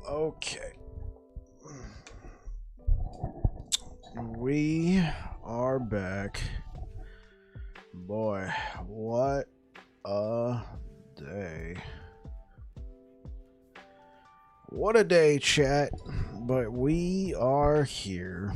Okay. We are back. Boy, what a day. What a day, chat. But we are here.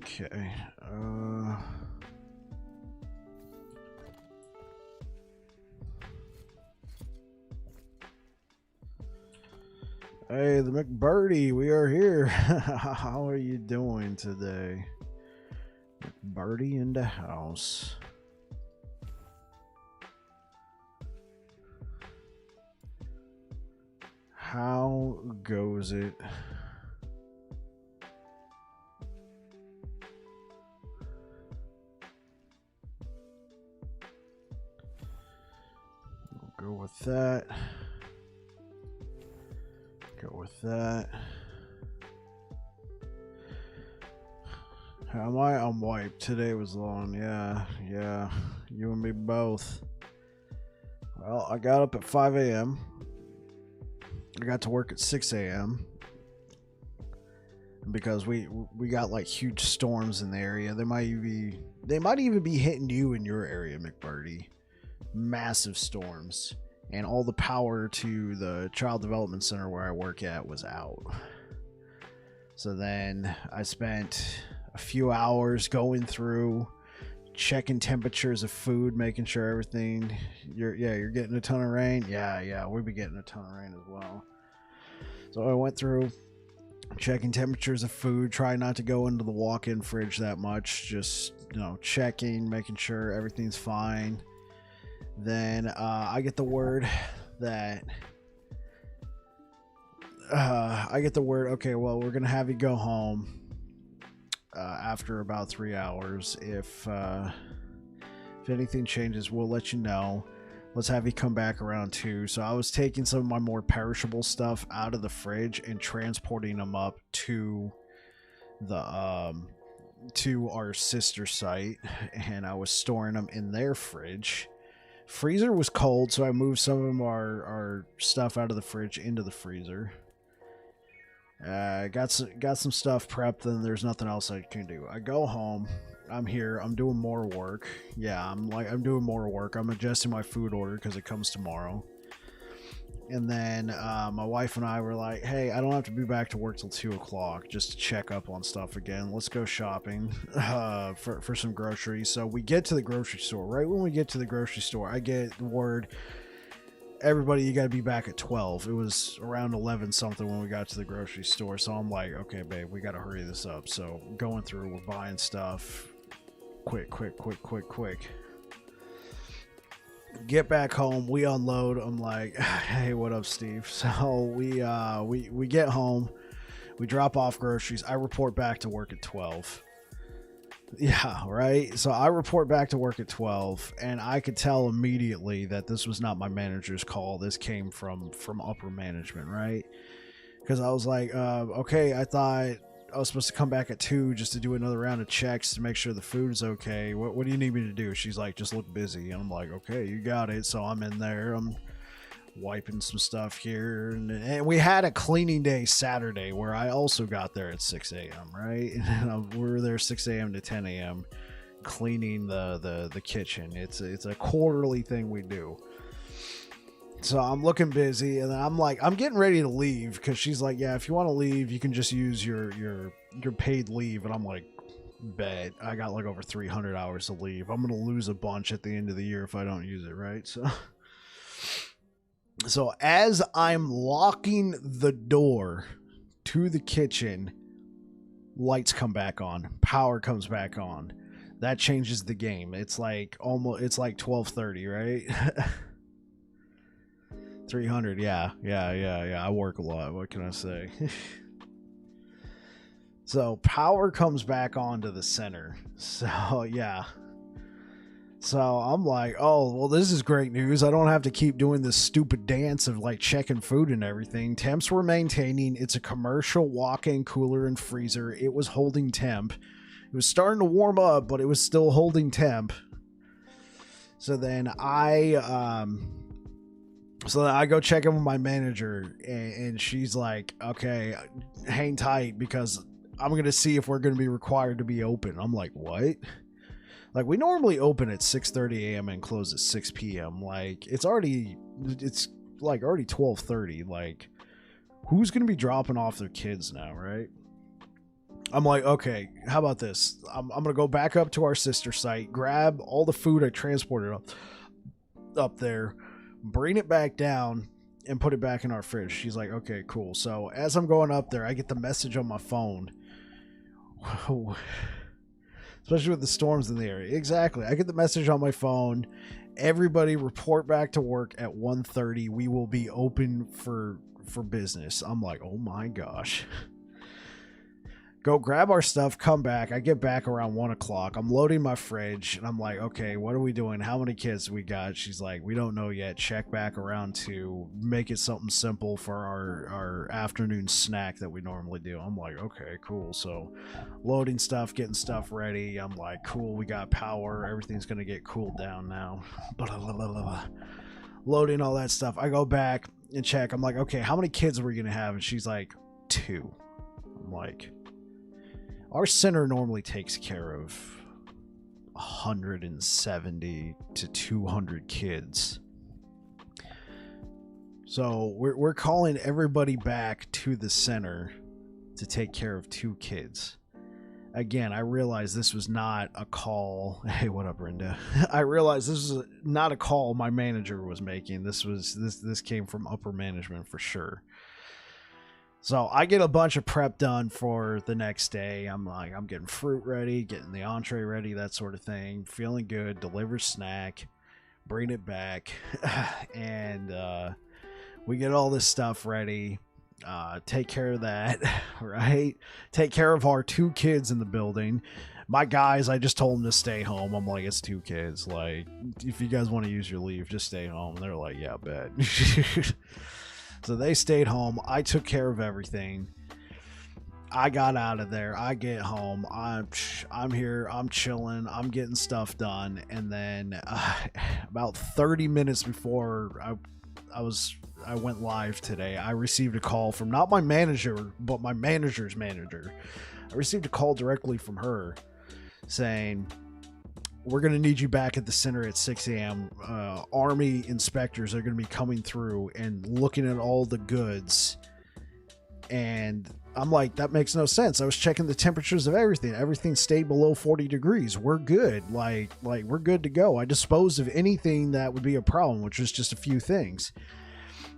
Okay. Hey, the McBirdie, we are here. How are you doing today? McBirdie in the house. How goes it? We'll go with that. Go with that. How am I? I'm wiped. Today was long. Yeah. You and me both. Well, I got up at 5 a.m. I got to work at 6 a.m. because we got like huge storms in the area. They might even be hitting you in your area, McBirdie. Massive storms. And all the power to the child development center where I work at was out. So then I spent a few hours going through, checking temperatures of food, making sure everything. You're getting a ton of rain. Yeah, we've been getting a ton of rain as well. So I went through, checking temperatures of food, trying not to go into the walk-in fridge that much, just checking, making sure everything's fine. Then I get the word that okay, well, we're gonna have you go home after about 3 hours. If anything changes, we'll let you know. Let's have you come back around 2. So I was taking some of my more perishable stuff out of the fridge and transporting them up to the to our sister site, and I was storing them in their fridge. Freezer was cold, so I moved some of our stuff out of the fridge into the freezer. Got some stuff prepped, and there's nothing else I can do. I go home. I'm here. I'm doing more work. Yeah, I'm doing more work. I'm adjusting my food order because it comes tomorrow. And then my wife and I were like, hey, I don't have to be back to work till 2 o'clock just to check up on stuff again. Let's go shopping for some groceries. So we get to the grocery store. Right when we get to the grocery store, I get the word, everybody, you got to be back at 12. It was around 11 something when we got to the grocery store. So I'm like, okay, babe, we got to hurry this up. So going through, we're buying stuff. Quick. Get back home, we unload. I'm like, hey, what up, Steve? So we get home, we drop off groceries. I report back to work at 12. Yeah, right. So I report back to work at 12, and I could tell immediately that this was not my manager's call. This came from upper management, right? Because I was like, okay, I thought I was supposed to come back at 2 just to do another round of checks to make sure the food's okay. What do you need me to do? She's like, just look busy. And I'm like, okay, you got it. So I'm in there. I'm wiping some stuff here. And we had a cleaning day Saturday where I also got there at 6 a.m., right? And we were there 6 a.m. to 10 a.m. cleaning the kitchen. It's a quarterly thing we do. So I'm looking busy, and I'm like, I'm getting ready to leave because she's like, yeah, if you want to leave, you can just use your paid leave. And I'm like, bet. I got like over 300 hours to leave. I'm going to lose a bunch at the end of the year if I don't use it, right? So as I'm locking the door to the kitchen, lights come back on, power comes back on. That changes the game. It's like 12:30, right? 300, yeah. I work a lot. What can I say? So power comes back onto the center. So yeah. So I'm like, oh, well, this is great news. I don't have to keep doing this stupid dance of like checking food and everything. Temps were maintaining. It's a commercial walk-in cooler and freezer. It was holding temp. It was starting to warm up, but it was still holding temp. So then I go check in with my manager, and she's like, okay, hang tight because I'm going to see if we're going to be required to be open. I'm like, what? Like, we normally open at 6:30 a.m. and close at 6 p.m. Like, it's like already 12:30. Like, who's going to be dropping off their kids now, right? I'm like, okay, how about this? I'm going to go back up to our sister site, grab all the food I transported up there, bring it back down, and put it back in our fridge. She's like, okay, cool. So as I'm going up there, I get the message on my phone. Especially with the storms in the area. Exactly. I get the message on my phone. Everybody report back to work at 1:30. We will be open for business. I'm like, oh my gosh. Go grab our stuff, come back. I get back around 1 o'clock. I'm loading my fridge, and I'm like, okay, what are we doing? How many kids we got? She's like, we don't know yet. Check back around 2. Make it something simple for our afternoon snack that we normally do. I'm like, okay, cool. So loading stuff, getting stuff ready. I'm like, cool, we got power. Everything's going to get cooled down now. Loading all that stuff. I go back and check. I'm like, okay, how many kids are we going to have? And she's like, 2. I'm like, our center normally takes care of 170 to 200 kids. So we're calling everybody back to the center to take care of 2 kids. Again, I realized this was not a call. Hey, what up, Brenda? I realized this was not a call my manager was making. This came from upper management for sure. So I get a bunch of prep done for the next day. I'm getting fruit ready, getting the entree ready, that sort of thing. Feeling good, deliver snack, bring it back. And we get all this stuff ready. Take care of that, right? Take care of our 2 kids in the building. My guys, I just told them to stay home. I'm like, it's 2 kids. Like, if you guys want to use your leave, just stay home. And they're like, yeah, bet. So they stayed home. I took care of everything. I got out of there. I get home. I'm here. I'm chilling. I'm getting stuff done. And then about 30 minutes before I went live today, I received a call from not my manager, but my manager's manager. I received a call directly from her saying, we're going to need you back at the center at 6 a.m. Army inspectors are going to be coming through and looking at all the goods. And I'm like, that makes no sense. I was checking the temperatures of everything. Everything stayed below 40 degrees. We're good. Like we're good to go. I disposed of anything that would be a problem, which was just a few things.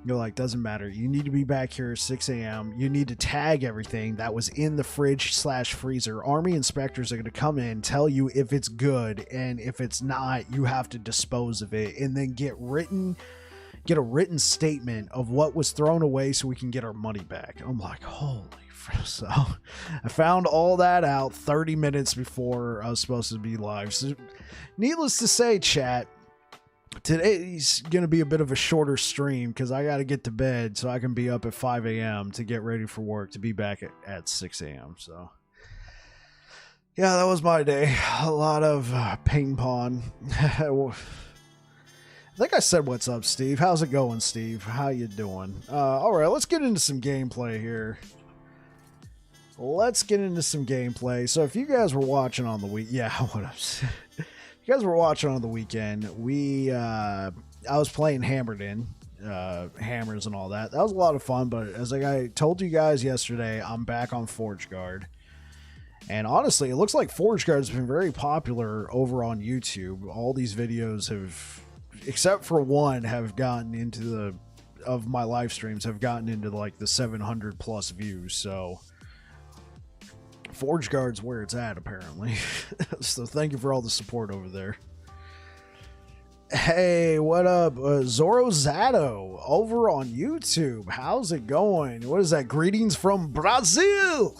You're like, doesn't matter. You need to be back here at 6 a.m. You need to tag everything that was in the fridge/freezer. Army inspectors are going to come in, tell you if it's good, and if it's not, you have to dispose of it, and then get a written statement of what was thrown away so we can get our money back. I'm like, holy frick. So I found all that out 30 minutes before I was supposed to be live. So needless to say, chat, today's going to be a bit of a shorter stream because I got to get to bed so I can be up at 5 a.m. to get ready for work to be back at 6 a.m. So, yeah, that was my day. A lot of ping pong. I think I said what's up, Steve. How's it going, Steve? How you doing? All right, let's get into some gameplay here. So if you guys were watching on the week, yeah, what up? You guys were watching on the weekend, I was playing Hammered In, Hammers and all that. That was a lot of fun, but as I told you guys yesterday, I'm back on ForgeGuard. And honestly, it looks like ForgeGuard has been very popular over on YouTube. All these videos have, except for one, have gotten into of my live streams have gotten into like the 700 plus views. So ForgeGuard's where it's at, apparently. So thank you for all the support over there. Hey, what up? Zoro Zato over on YouTube. How's it going? What is that? Greetings from Brazil.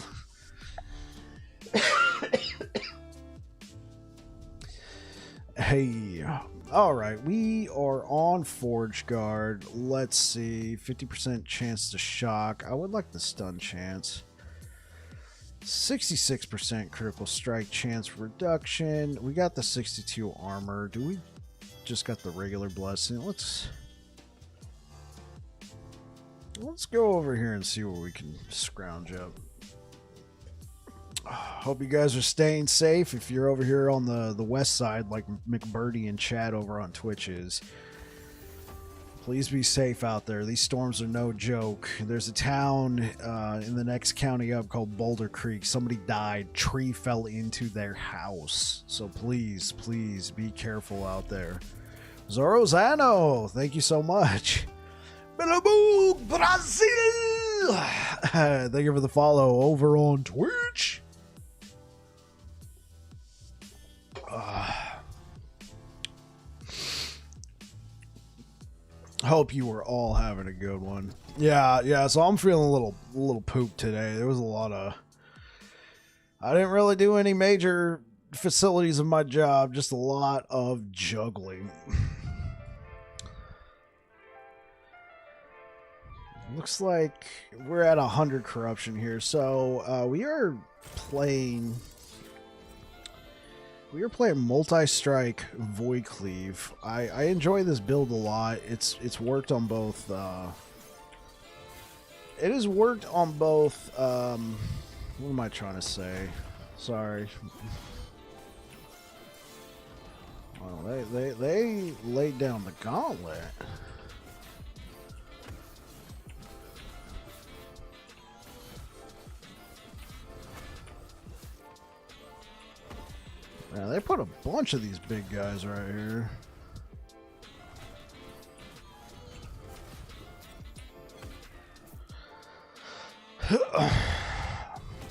Hey, all right, we are on Forge Guard. Let's see, 50% chance to shock. I would like the stun chance. 66% critical strike chance reduction. We got the 62 armor. Do we just got the regular blessing? Let's go over here and see what we can scrounge up. Hope you guys are staying safe. If you're over here on the west side, like McBirdie and Chad over on Twitch is, please be safe out there. These storms are no joke. There's a town in the next county up called Boulder Creek. Somebody died. Tree fell into their house. So please, please be careful out there. Zorozano, thank you so much. Belaboog, Brazil! Thank you for the follow over on Twitch. Hope you were all having a good one. Yeah. So I'm feeling a little pooped today. There was a lot of. I didn't really do any major facilities of my job. Just a lot of juggling. Looks like we're at 100 corruption here. So we are playing. We are playing multi-strike Void Cleave. I enjoy this build a lot. It's worked on both. It has worked on both. What am I trying to say? Sorry. Well, they laid down the gauntlet. Yeah, they put a bunch of these big guys right here.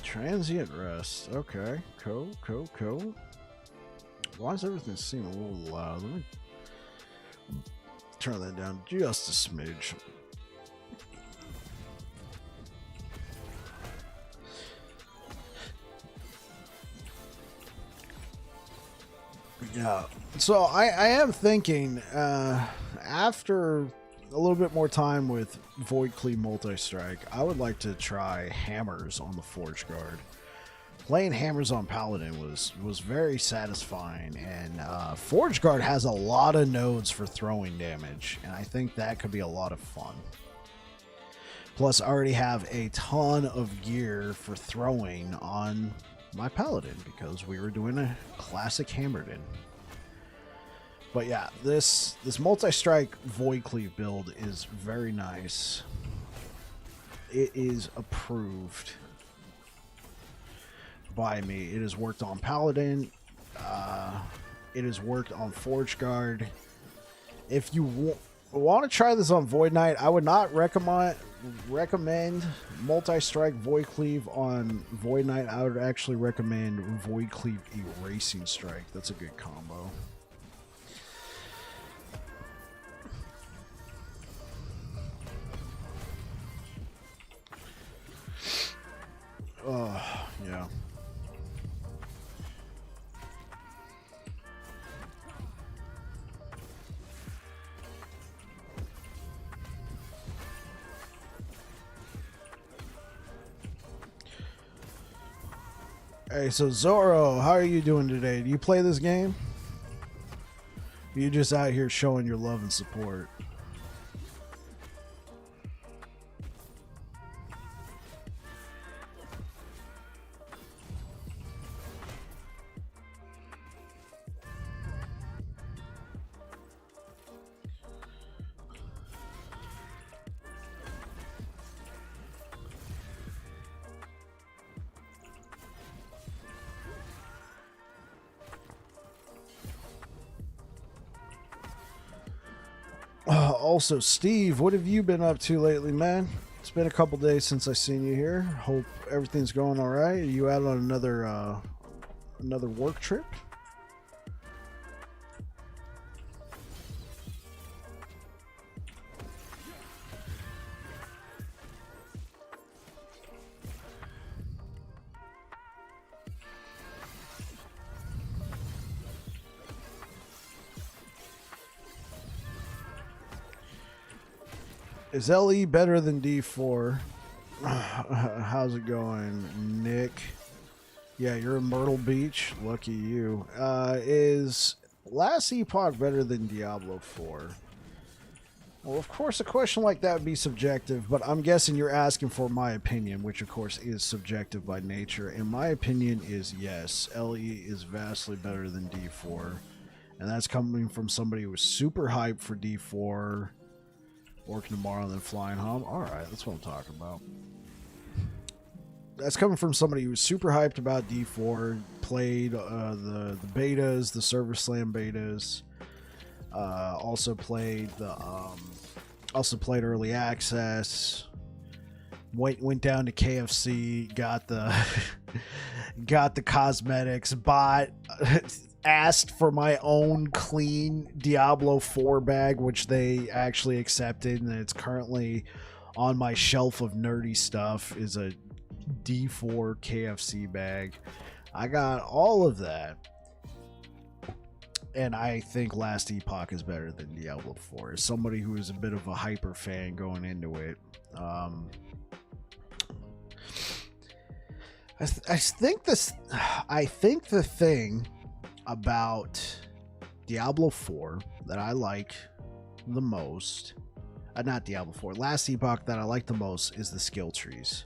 Transient rest. Okay. Cool. Why does everything seem a little loud? Let me turn that down just a smidge. Yeah, so I am thinking after a little bit more time with Void Cleave Multi-Strike, I would like to try hammers on the Forge Guard. Playing hammers on Paladin was very satisfying, and Forge Guard has a lot of nodes for throwing damage, and I think that could be a lot of fun. Plus, I already have a ton of gear for throwing on my Paladin because we were doing a classic Hammerden. But yeah, this multi-strike Void Cleave build is very nice. It is approved by me. It has worked on Paladin. It has worked on Forge Guard. If you want to try this on Void Knight, I would not recommend multi-strike Void Cleave on Void Knight. I would actually recommend Void Cleave Erasing Strike. That's a good combo. Yeah. Hey, so Zoro, how are you doing today? Do you play this game? Or are you just out here showing your love and support? Also, Steve, what have you been up to lately, man? It's been a couple days since I seen you here. Hope everything's going all right. Are you out on another work trip? Is LE better than D4? How's it going, Nick? Yeah, you're in Myrtle Beach. Lucky you. Is Last Epoch better than Diablo 4? Well, of course, a question like that would be subjective, but I'm guessing you're asking for my opinion, which, of course, is subjective by nature. And my opinion is yes, LE is vastly better than D4. And that's coming from somebody who was super hyped for D4, working tomorrow and then flying home. Alright, that's what I'm talking about. That's coming from somebody who was super hyped about D4, played the betas, the Server Slam betas, also played early access, went down to KFC, got the got the cosmetics, asked for my own clean Diablo 4 bag, which they actually accepted, and it's currently on my shelf of nerdy stuff, is a D4 KFC bag. I got all of that, and I think Last Epoch is better than Diablo 4. As somebody who is a bit of a hyper fan going into it, I think the thing about Diablo 4 that I like the most, not Diablo 4, Last Epoch that I like the most is the skill trees.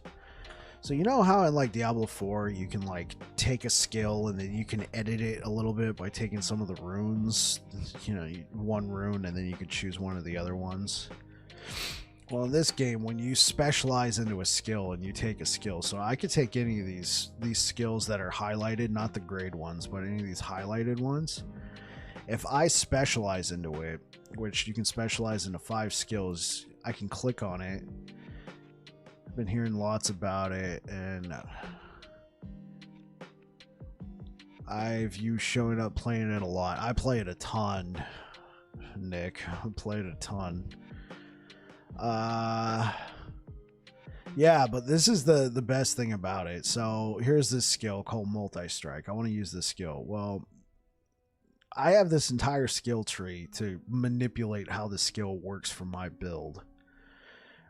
So you know how in like Diablo 4 you can like take a skill and then you can edit it a little bit by taking some of the runes, you know, one rune and then you could choose one of the other ones. Well, in this game, when you specialize into a skill and you take a skill, so I could take any of these skills that are highlighted, not the grade ones, but any of these highlighted ones. If I specialize into it, which you can specialize into 5 skills, I can click on it. I've been hearing lots about it, and I've you showing up playing it a lot. I play it a ton, Nick. I played it a ton. Yeah, but this is the best thing about it. So here's this skill called multi-strike. I want to use this skill. Well, I have this entire skill tree to manipulate how the skill works for my build,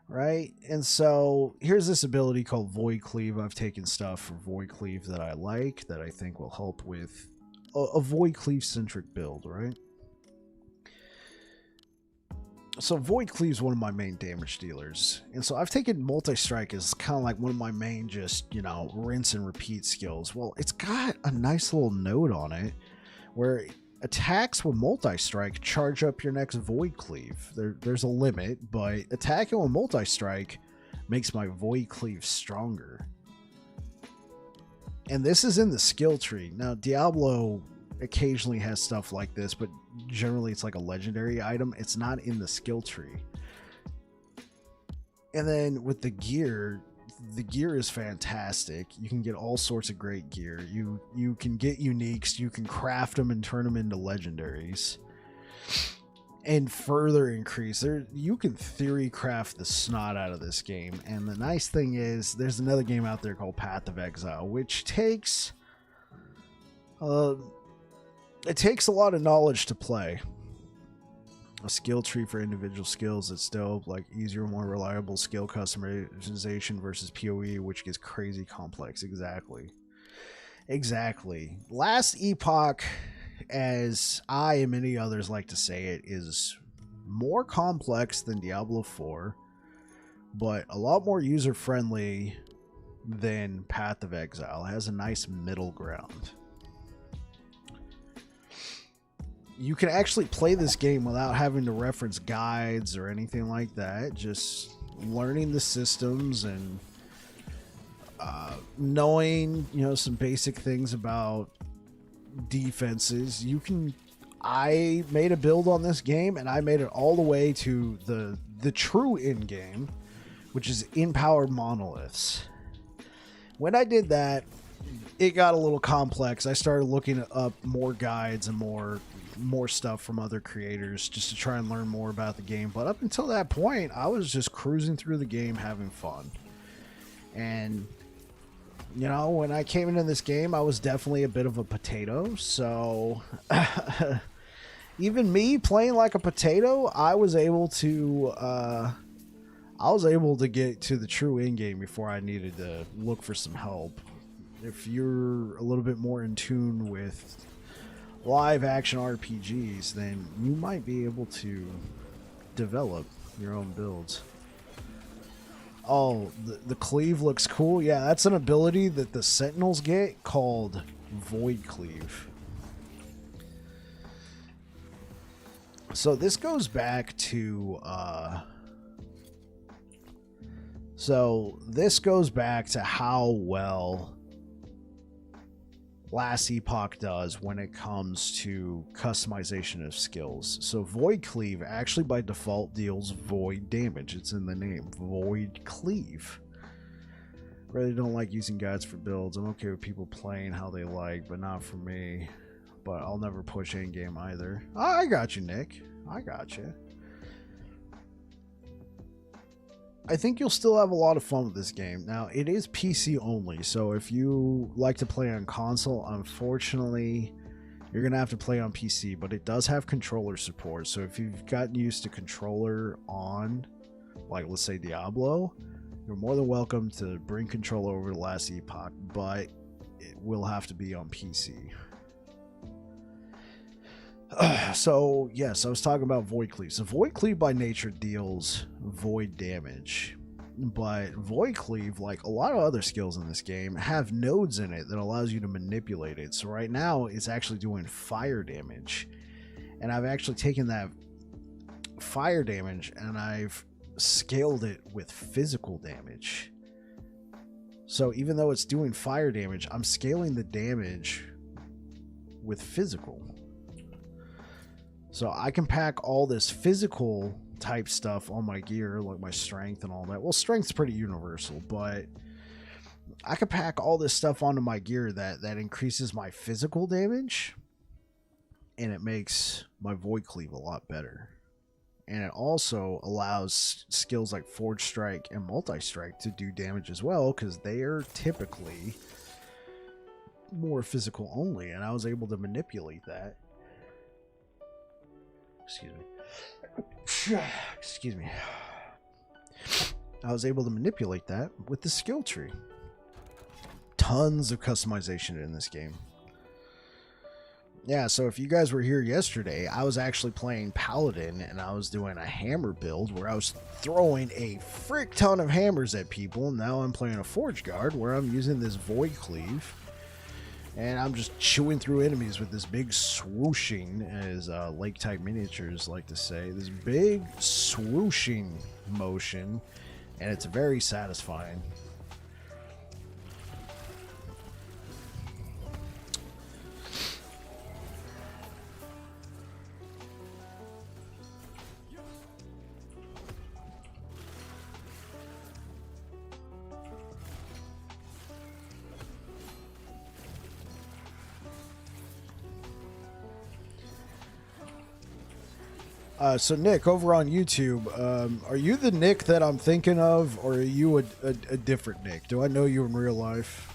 right? And so here's this ability called Void Cleave. I've taken stuff for Void Cleave that I like, that I think will help with a Void Cleave centric build, right? So Void Cleave is one of my main damage dealers, and so I've taken multi-strike as kind of like one of my main just, you know, rinse and repeat skills. Well, it's got a nice little note on it where attacks with multi-strike charge up your next Void Cleave. There's a limit, but attacking with multi-strike makes my Void Cleave stronger. And this is in the skill tree. Now, Diablo occasionally has stuff like this, but generally it's like a legendary item. It's not in the skill tree. And then with the gear is fantastic. You can get all sorts of great gear. You can get uniques, you can craft them and turn them into legendaries, and further increase there. You can theory craft the snot out of this game. And the nice thing is there's another game out there called Path of Exile, which takes it takes a lot of knowledge to play. A skill tree for individual skills that's dope, like easier, more reliable skill customization versus PoE, which gets crazy complex. Exactly. Last Epoch, as I and many others like to say it, is more complex than Diablo 4, but a lot more user-friendly than Path of Exile. It has a nice middle ground. You can actually play this game without having to reference guides or anything like that. Just learning the systems and knowing, you know, some basic things about defenses. I made a build on this game, and I made it all the way to the true end game, which is empowered monoliths. When I did that, it got a little complex. I started looking up more guides and more stuff from other creators just to try and learn more about the game. But up until that point, I was just cruising through the game, having fun. And, you know, when I came into this game, I was definitely a bit of a potato. So even me playing like a potato, I was able to I was able to get to the true end game before I needed to look for some help. If you're a little bit more in tune with live action RPGs, then you might be able to develop your own builds. Oh, the cleave looks cool. Yeah, that's an ability that the Sentinels get called Void Cleave. So this goes back to how well Last Epoch does when it comes to customization of skills. So Void Cleave actually by default deals void damage. It's in the name, Void Cleave. Really don't like using guides for builds. I'm okay with people playing how they like, but not for me. But I'll never push Endgame either. I got you, Nick. I got you. I think you'll still have a lot of fun with this game. Now, it is PC only, so if you like to play on console, unfortunately, you're going to have to play on PC, but it does have controller support. So if you've gotten used to controller on, like, let's say Diablo, you're more than welcome to bring controller over to Last Epoch, but it will have to be on PC. So, yes, I was talking about Void Cleave. So, Void Cleave by nature deals void damage. But Void Cleave, like a lot of other skills in this game, have nodes in it that allows you to manipulate it. So, right now, it's actually doing fire damage. And I've actually taken that fire damage and I've scaled it with physical damage. So, even though it's doing fire damage, I'm scaling the damage with physical. So I can pack all this physical type stuff on my gear, like my strength and all that. Well, strength's pretty universal, but I can pack all this stuff onto my gear that increases my physical damage, and it makes my Void Cleave a lot better. And it also allows skills like Forge Strike and Multi-Strike to do damage as well, because they are typically more physical only, and I was able to manipulate that. Excuse me. I was able to manipulate that with the skill tree. Tons of customization in this game. Yeah, so if you guys were here yesterday, I was actually playing Paladin and I was doing a hammer build where I was throwing a frick ton of hammers at people. Now I'm playing a Forge Guard where I'm using this Void Cleave. And I'm just chewing through enemies with this big swooshing, as lake-type miniatures like to say. This big swooshing motion, and it's very satisfying. So Nick, over on YouTube, are you the Nick that I'm thinking of, or are you a different Nick? Do I know you in real life?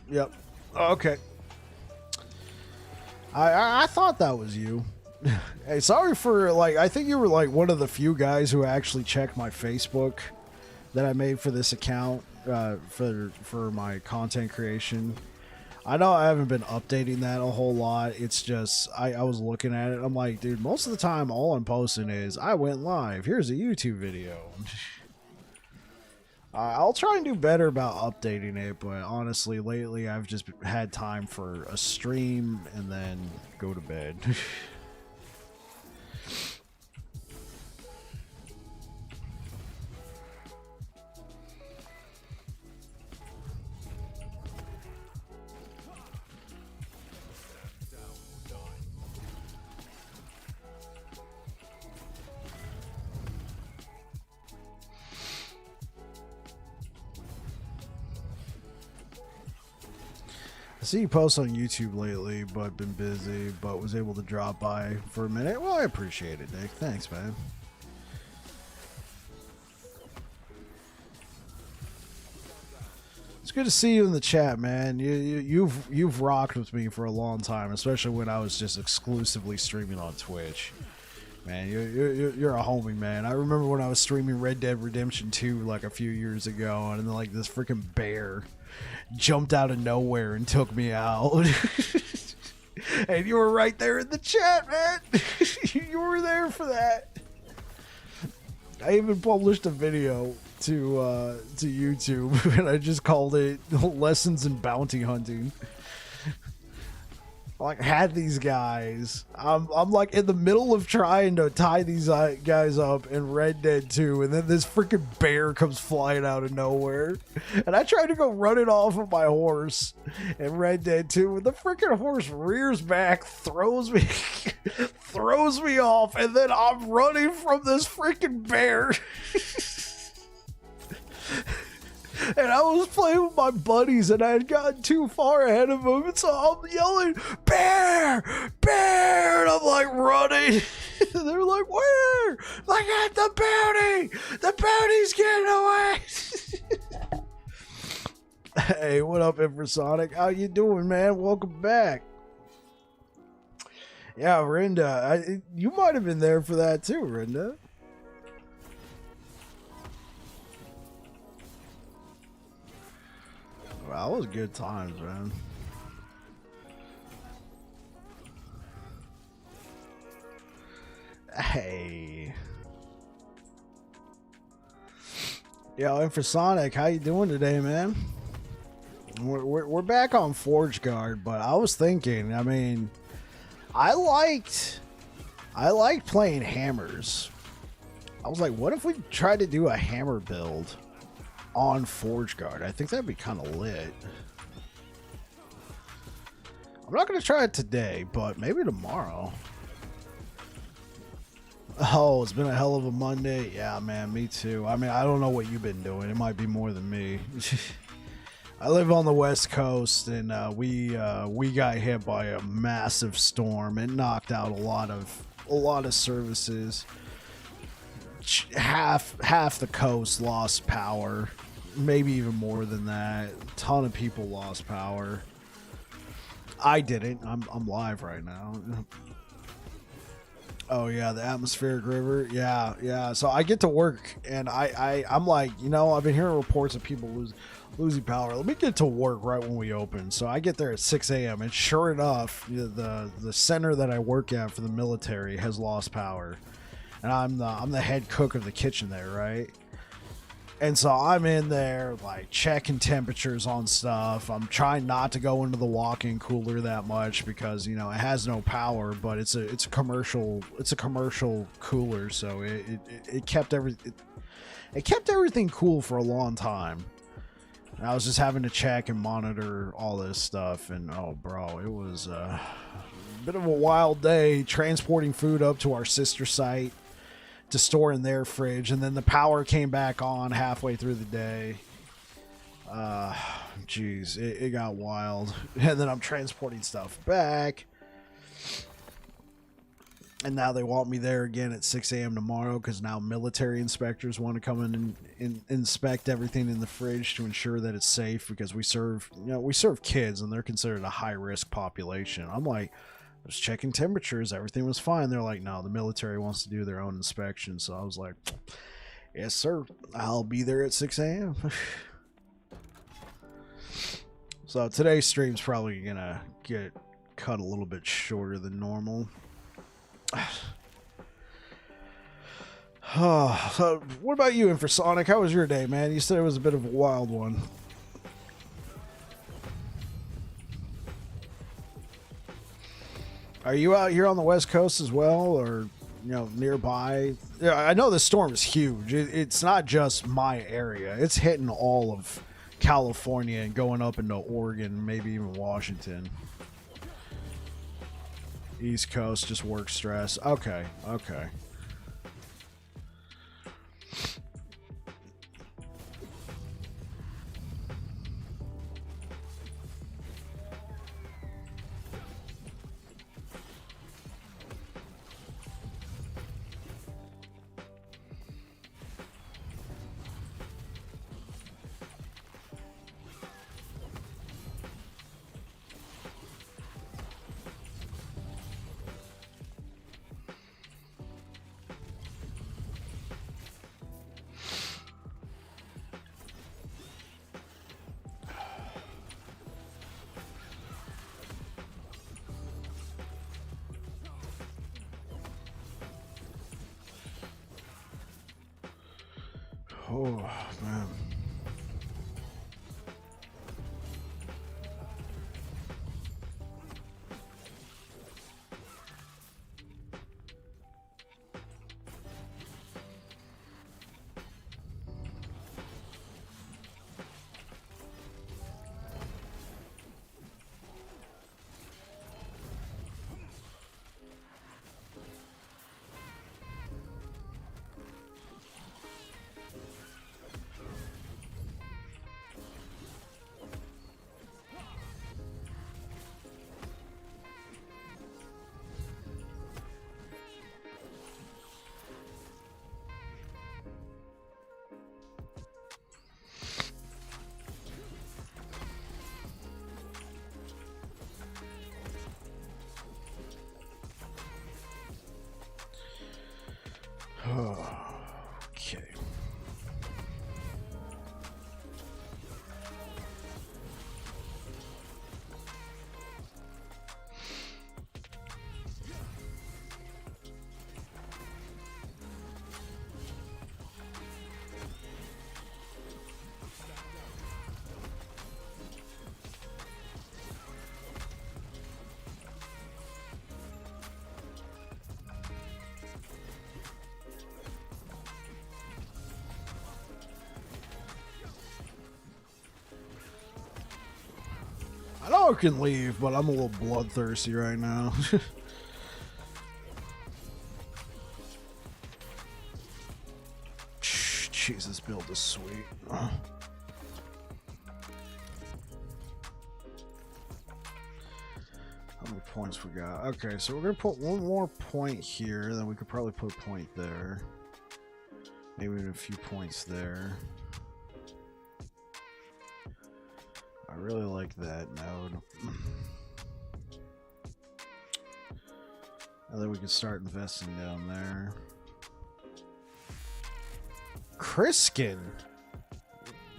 Yep. Okay. I thought that was you. Hey, sorry for, like, I think you were, like, one of the few guys who actually checked my Facebook that I made for this account, for my content creation. I know I haven't been updating that a whole lot. It's just, I was looking at it. I'm like, dude, most of the time, all I'm posting is, I went live. Here's a YouTube video. I'll try and do better about updating it, but honestly, lately I've just had time for a stream and then go to bed. I see you post on YouTube lately, but been busy, but was able to drop by for a minute. Well, I appreciate it, Nick. Thanks, man. It's good to see you in the chat, man. You've rocked with me for a long time, especially when I was just exclusively streaming on Twitch. Man, you're a homie, man. I remember when I was streaming Red Dead Redemption 2 like a few years ago, and then like this freaking bear jumped out of nowhere and took me out. And you were right there in the chat, man. You were there for that. I even published a video to YouTube, and I just called it Lessons in Bounty Hunting. Like, had these guys. I'm like in the middle of trying to tie these guys up in Red Dead 2, and then this freaking bear comes flying out of nowhere. And I tried to go run it off of my horse in Red Dead 2, and the freaking horse rears back, throws me off, and then I'm running from this freaking bear. And I was playing with my buddies, and I had gotten too far ahead of them, and so I'm yelling, "Bear! Bear!" And I'm like running. And they're like, "Where?" Like, at the bounty! The bounty's getting away! Hey, what up, Infrasonic? How you doing, man? Welcome back. Yeah, Rinda, you might have been there for that too, Rinda. Wow, that was good times, man. Hey. Yo, Infrasonic, how you doing today, man? We're back on Forge Guard, but I was thinking, I mean, I liked playing hammers. I was like, what if we tried to do a hammer build on Forge Guard? I think that'd be kind of lit. I'm not going to try it today, but maybe tomorrow. Oh, it's been a hell of a Monday. Yeah, man, me too. I mean, I don't know what you've been doing. It might be more than me. I live on the West Coast, and we got hit by a massive storm. It knocked out a lot of services. Half the coast lost power. Maybe even more than that. A ton of people lost power. I didn't. I'm live right now. Oh yeah, the atmospheric river. Yeah. So I get to work, and I'm like, you know, I've been hearing reports of people losing power. Let me get to work right when we open. So I get there at 6 a.m. and sure enough, the center that I work at for the military has lost power, and I'm the head cook of the kitchen there, right? And so I'm in there, like, checking temperatures on stuff. I'm trying not to go into the walk-in cooler that much because, you know, it has no power, but it's a commercial cooler, so it kept everything cool for a long time. And I was just having to check and monitor all this stuff, and oh, bro, it was a bit of a wild day transporting food up to our sister site to store in their fridge, and then the power came back on halfway through the day. Geez, it got wild. And then I'm transporting stuff back, and now they want me there again at 6 a.m. tomorrow because now military inspectors want to come in and inspect everything in the fridge to ensure that it's safe, because we serve kids, and they're considered a high-risk population. I'm like, I was checking temperatures, everything was fine. They're like, no, the military wants to do their own inspection. So I was like, yes, sir. I'll be there at 6 a.m. So today's stream's probably gonna get cut a little bit shorter than normal. Oh, so what about you, Infrasonic? How was your day, man? You said it was a bit of a wild one. Are you out here on the West Coast as well, or, you know, nearby? Yeah, I know this storm is huge. It's not just my area. It's hitting all of California and going up into Oregon, maybe even Washington. East Coast, just work stress. Okay. Oh, man. Okay. I know I can leave, but I'm a little bloodthirsty right now. Jeez, this build is sweet. How many points we got? Okay, so we're gonna put one more point here, then we could probably put a point there. Maybe even a few points there. I really like that node. And then we can start investing down there. Kriskin!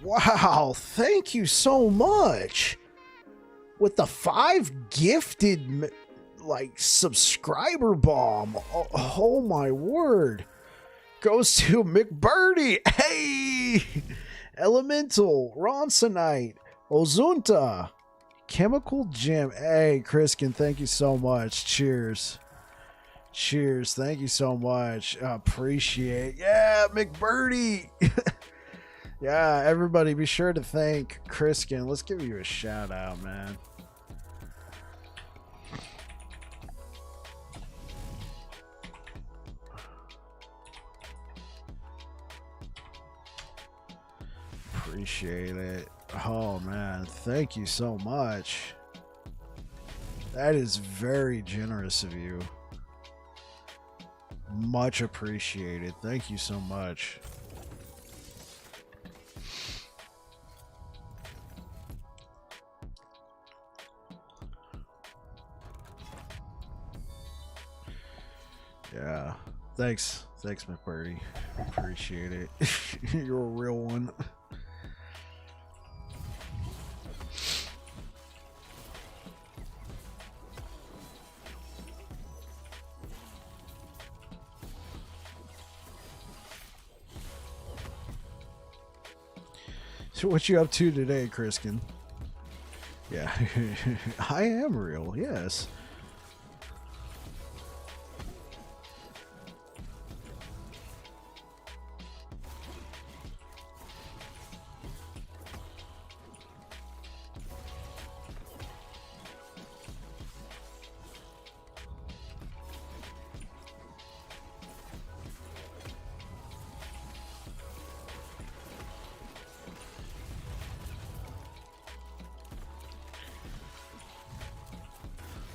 Wow, thank you so much! With the 5 gifted, like, subscriber bomb. Oh my word. Goes to McBirdie. Hey! Elemental, Ronsonite, Ozunta, Chemical Gem. Hey, Kriskin, thank you so much. Cheers. Cheers. Thank you so much. Appreciate. Yeah, McBirdie. Yeah, everybody be sure to thank Kriskin. Let's give you a shout out, man. Appreciate it. Oh man, thank you so much. That is very generous of you. Much appreciated. Thank you so much. Yeah. Thanks. Thanks, McBirdie. Appreciate it. You're a real one. So what you up to today, Kriskin? Yeah, I am real, yes.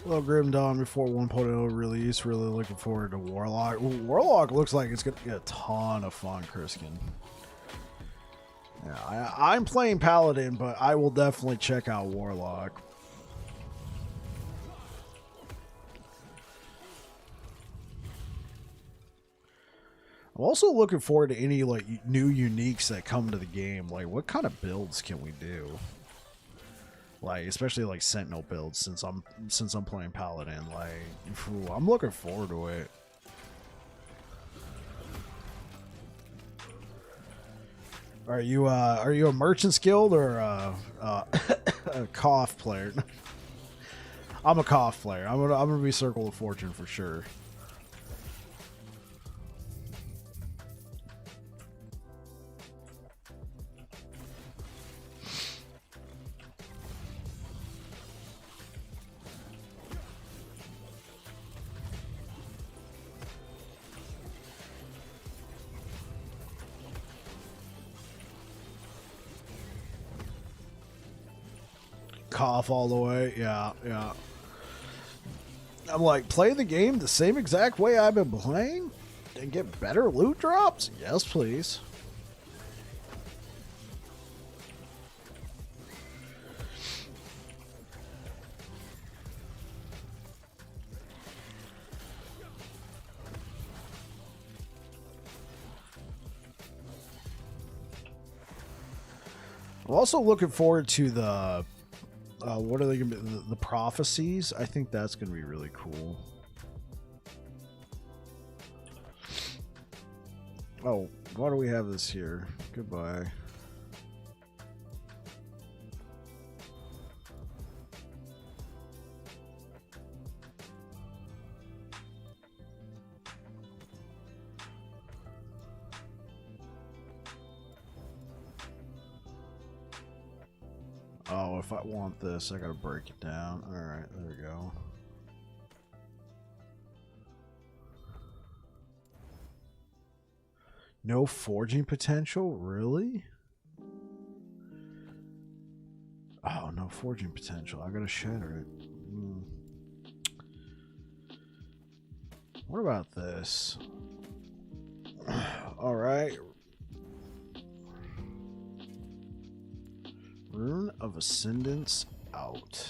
Well, Grim Dawn before 1.0 release. Really looking forward to Warlock. Ooh, Warlock looks like it's going to be a ton of fun, Kriskin. Yeah, I'm playing Paladin, but I will definitely check out Warlock. I'm also looking forward to any like new uniques that come to the game. Like, what kind of builds can we do? Like, especially like Sentinel builds, since I'm playing Paladin. Like, ooh, I'm looking forward to it. Are you a Merchant's Guild or a Cough player? I'm a Cough player. I'm gonna be Circle of Fortune for sure. Cough all the way. Yeah, yeah. I'm like, play the game the same exact way I've been playing and get better loot drops? Yes, please. I'm also looking forward to the what are they gonna be? The prophecies. I think that's gonna be really cool. Oh, why do we have this here? Goodbye. Oh, if I want this, I gotta break it down. Alright, there we go. No forging potential? Really? Oh, no forging potential. I gotta shatter it. What about this? Alright. Rune of Ascendance out.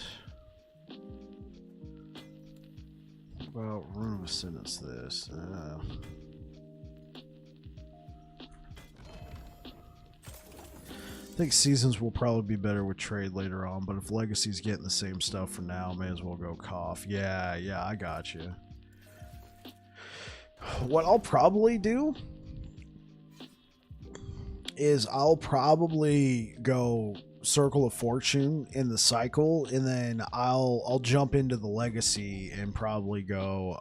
Well, Rune of Ascendance this. I think Seasons will probably be better with trade later on, but if Legacy's getting the same stuff for now, may as well go Cough. Yeah, I got you. What I'll probably do is I'll probably go Circle of Fortune in the cycle, and then I'll jump into the Legacy and probably go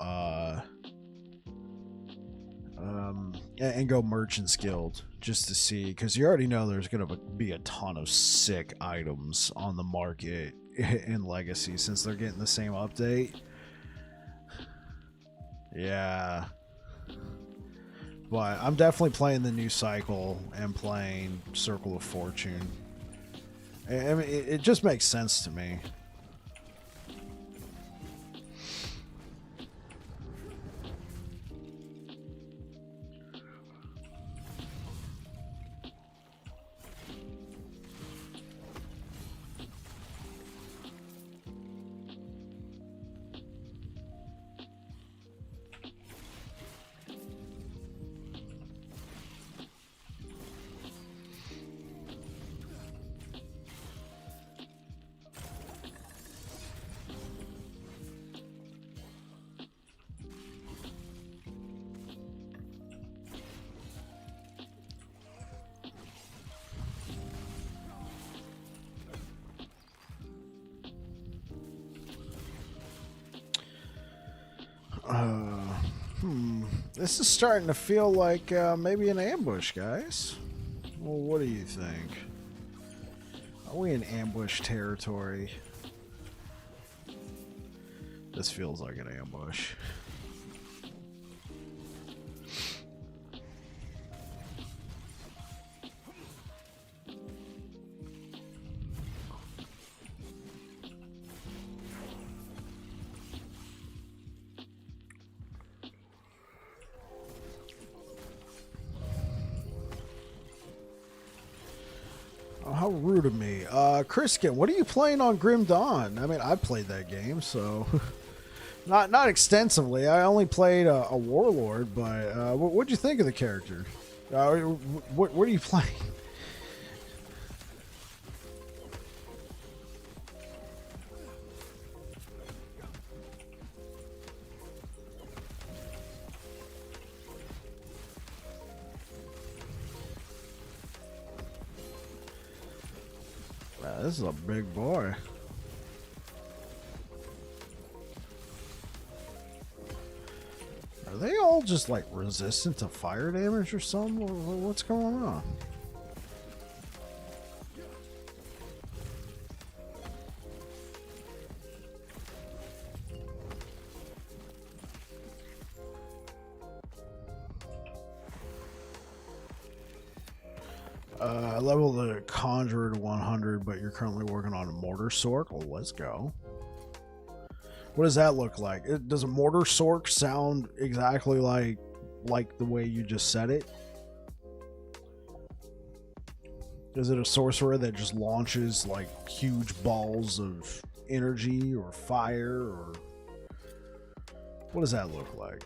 and go Merchant's Guild just to see, because you already know there's gonna be a ton of sick items on the market in Legacy since they're getting the same update. Yeah. But I'm definitely playing the new cycle and playing Circle of Fortune. I mean, it just makes sense to me. This is starting to feel like maybe an ambush, guys. Well, what do you think? Are we in ambush territory? This feels like an ambush. How rude of me. Kriskin, what are you playing on Grim Dawn? I mean, I played that game, so... not extensively. I only played a Warlord, but what'd you think of the character? What are you playing? Man, this is a big boy. Are they all just like resistant to fire damage or something? What's going on? I leveled the Conjurer to 100, but you're currently working on a Mortar Sork. Well, let's go. What does that look like? Does a Mortar Sork sound exactly like the way you just said it? Is it a sorcerer that just launches like huge balls of energy or fire, or what does that look like?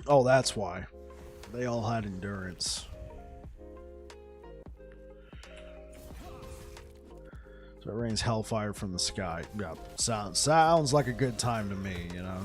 Oh, that's why. They all had endurance. So it rains hellfire from the sky. Yeah, sounds like a good time to me, you know.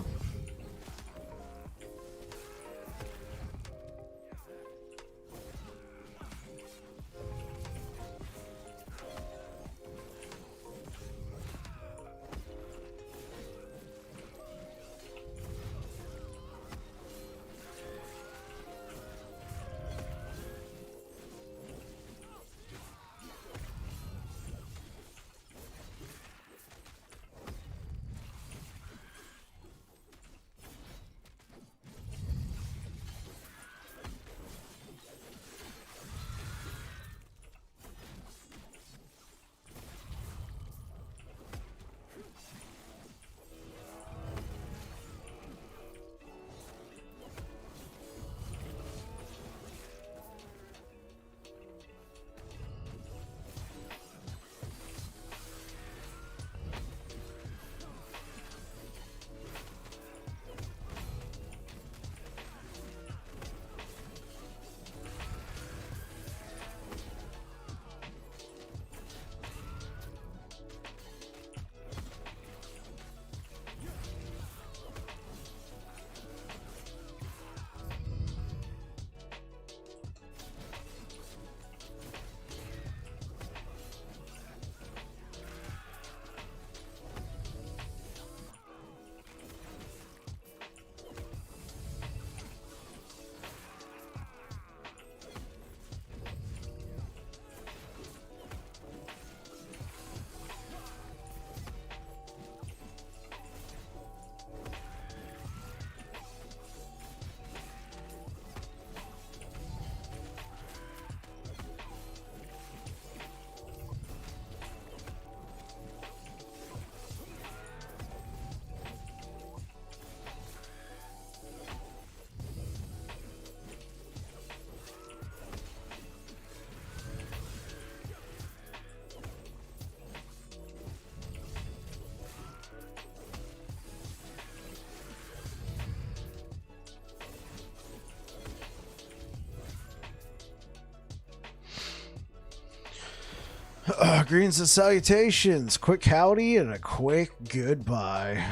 Greetings and salutations. Quick howdy and a quick goodbye.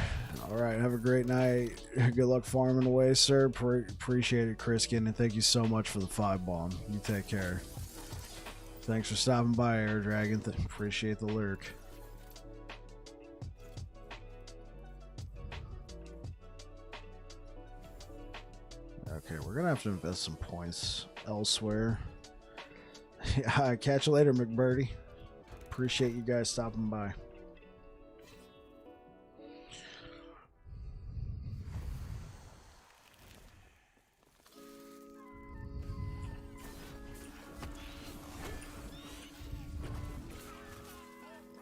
All right, have a great night. Good luck farming away, sir. Appreciate it, Criskin, and thank you so much for the 5-bomb. You take care. Thanks for stopping by, Air Dragon. Appreciate the lurk. Okay, we're gonna have to invest some points elsewhere. Yeah, catch you later, McBirdie. Appreciate you guys stopping by.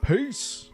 Peace.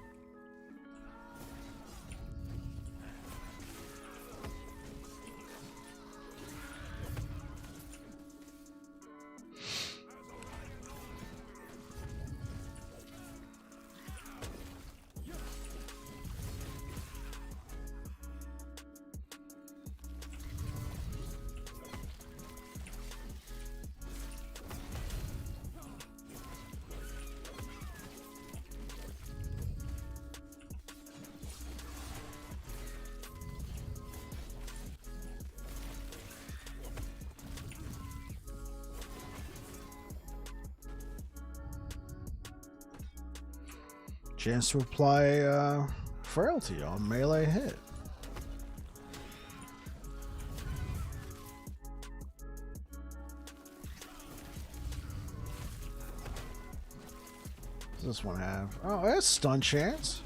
Chance to apply frailty on melee hit. What does this one have? Oh, that's stun chance.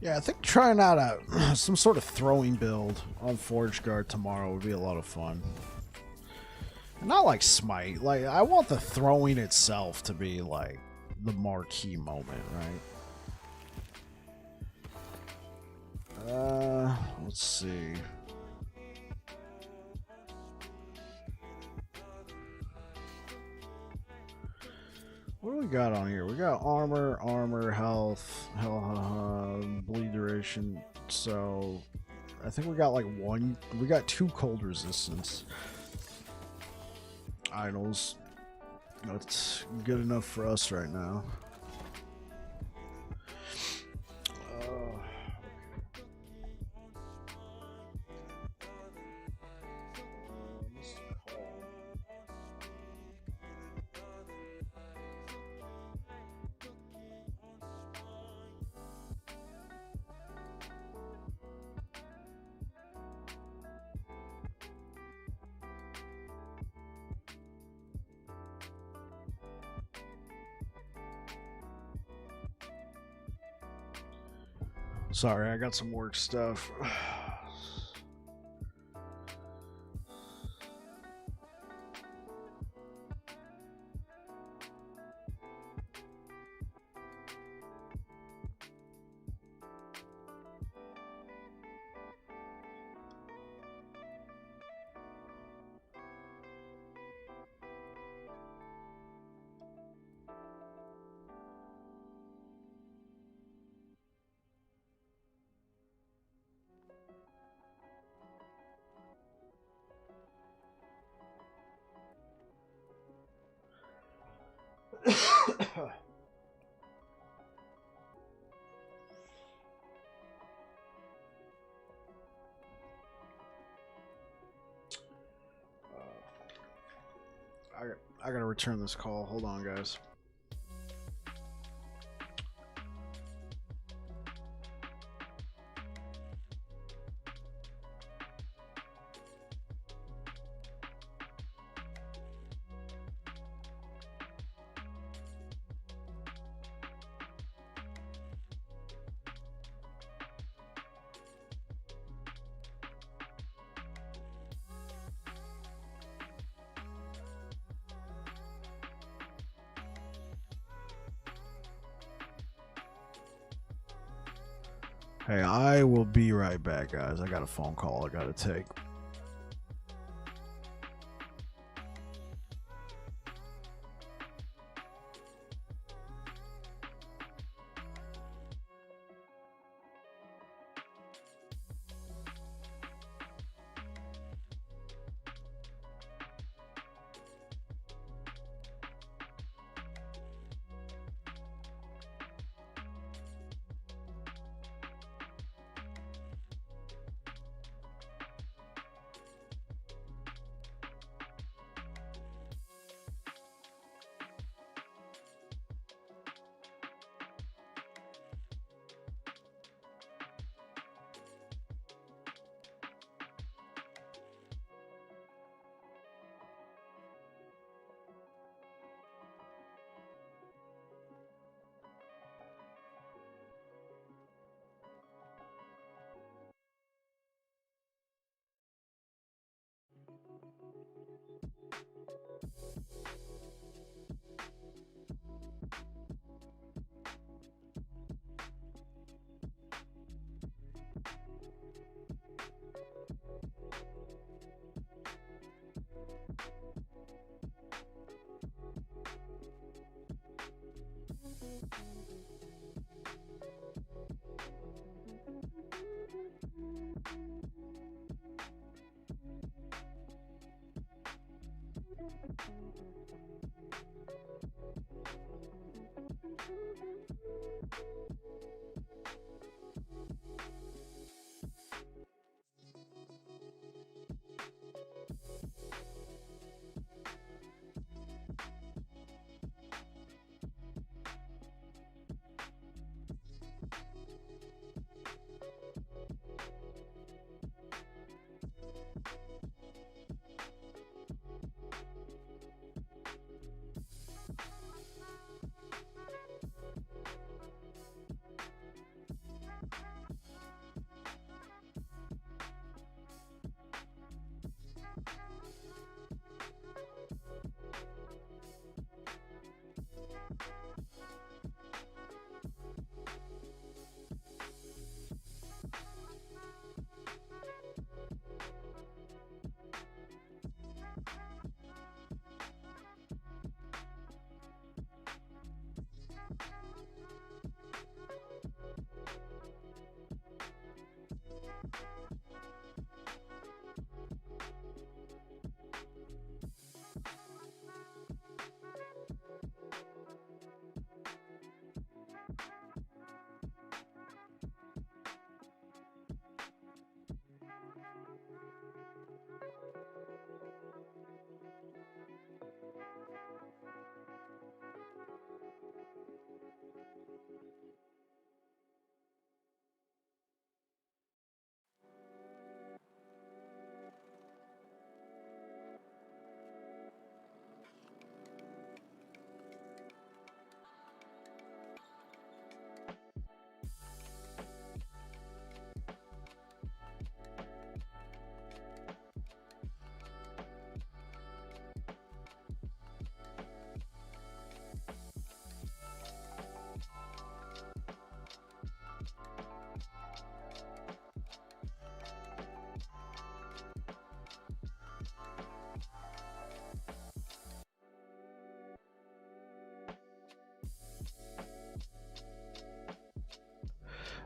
Yeah, I think trying out some sort of throwing build on Forge Guard tomorrow would be a lot of fun. And not like Smite. Like, I want the throwing itself to be like the marquee moment, right? Let's see. What do we got on here? We got armor, health, bleed duration. So I think we got like one. We got 2 cold resistance idols. That's good enough for us right now. Sorry, I got some work stuff. I gotta return this call. Hold on, guys. Hey, I will be right back, guys. I got a phone call I gotta take.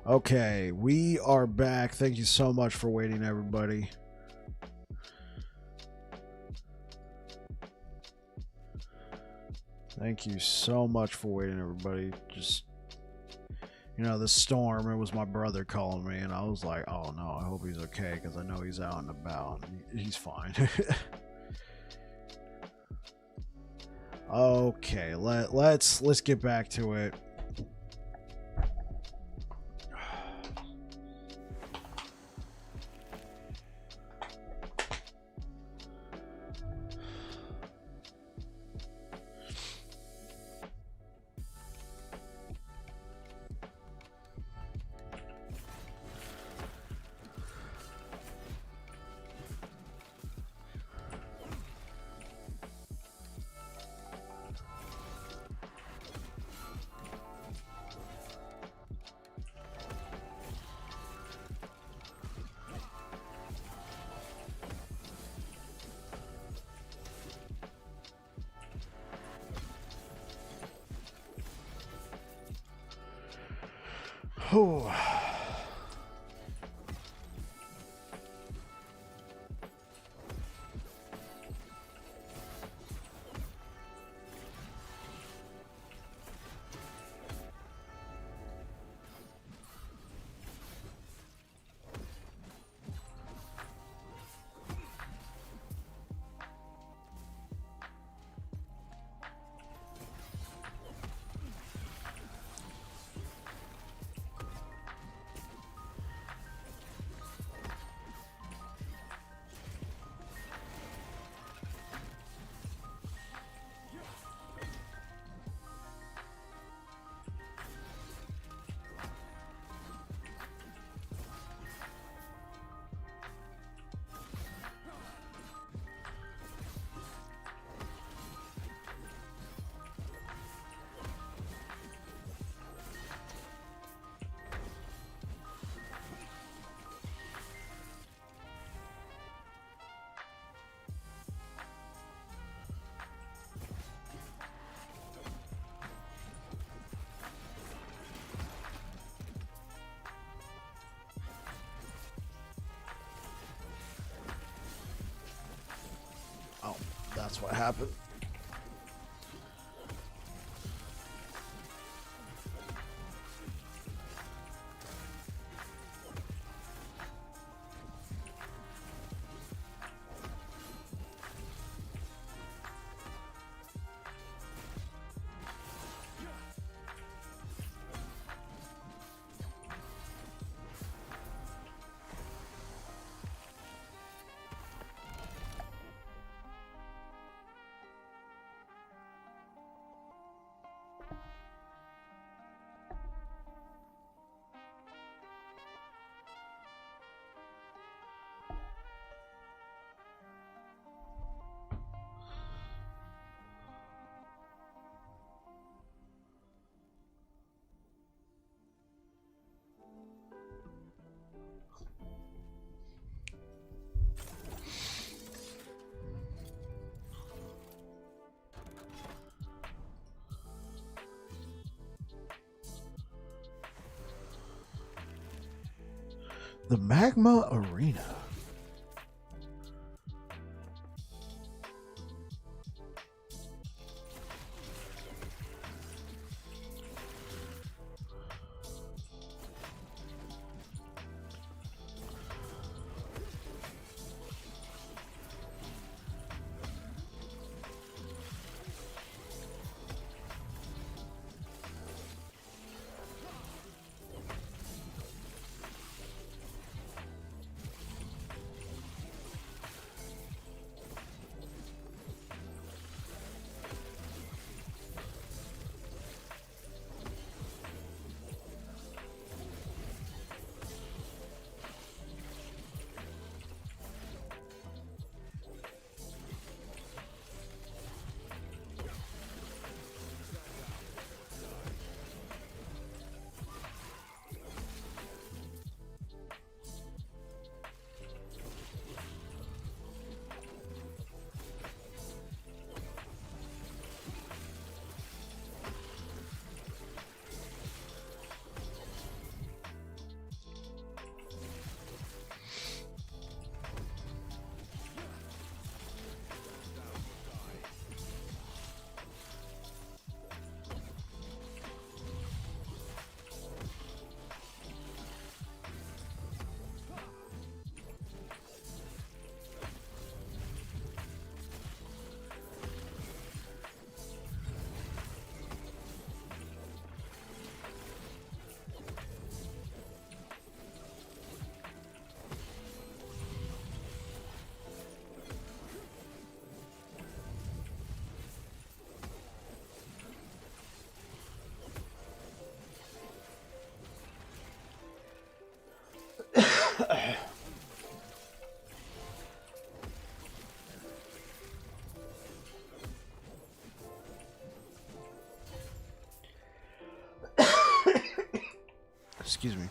Okay, we are back. Thank you so much for waiting, everybody. Thank you so much for waiting, everybody. Just, you know, the storm, it was my brother calling me, and I was like, oh no, I hope he's okay, because I know he's out and about. He's fine. Okay, let's get back to it. Oh. Oh, that's what happened. The Magma Arena. Excuse me.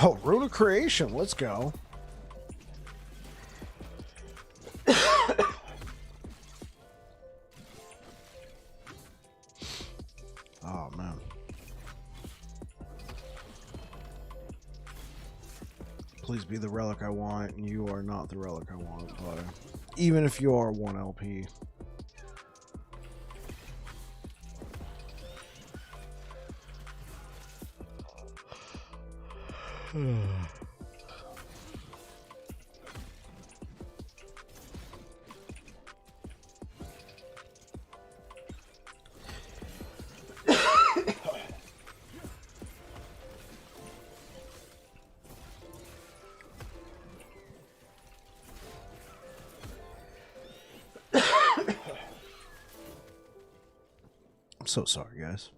Oh, Rune of Creation. Let's go. Oh, man. Please be the relic I want, and you are not the relic I want, but even if you are 1 LP. I'm so sorry, guys.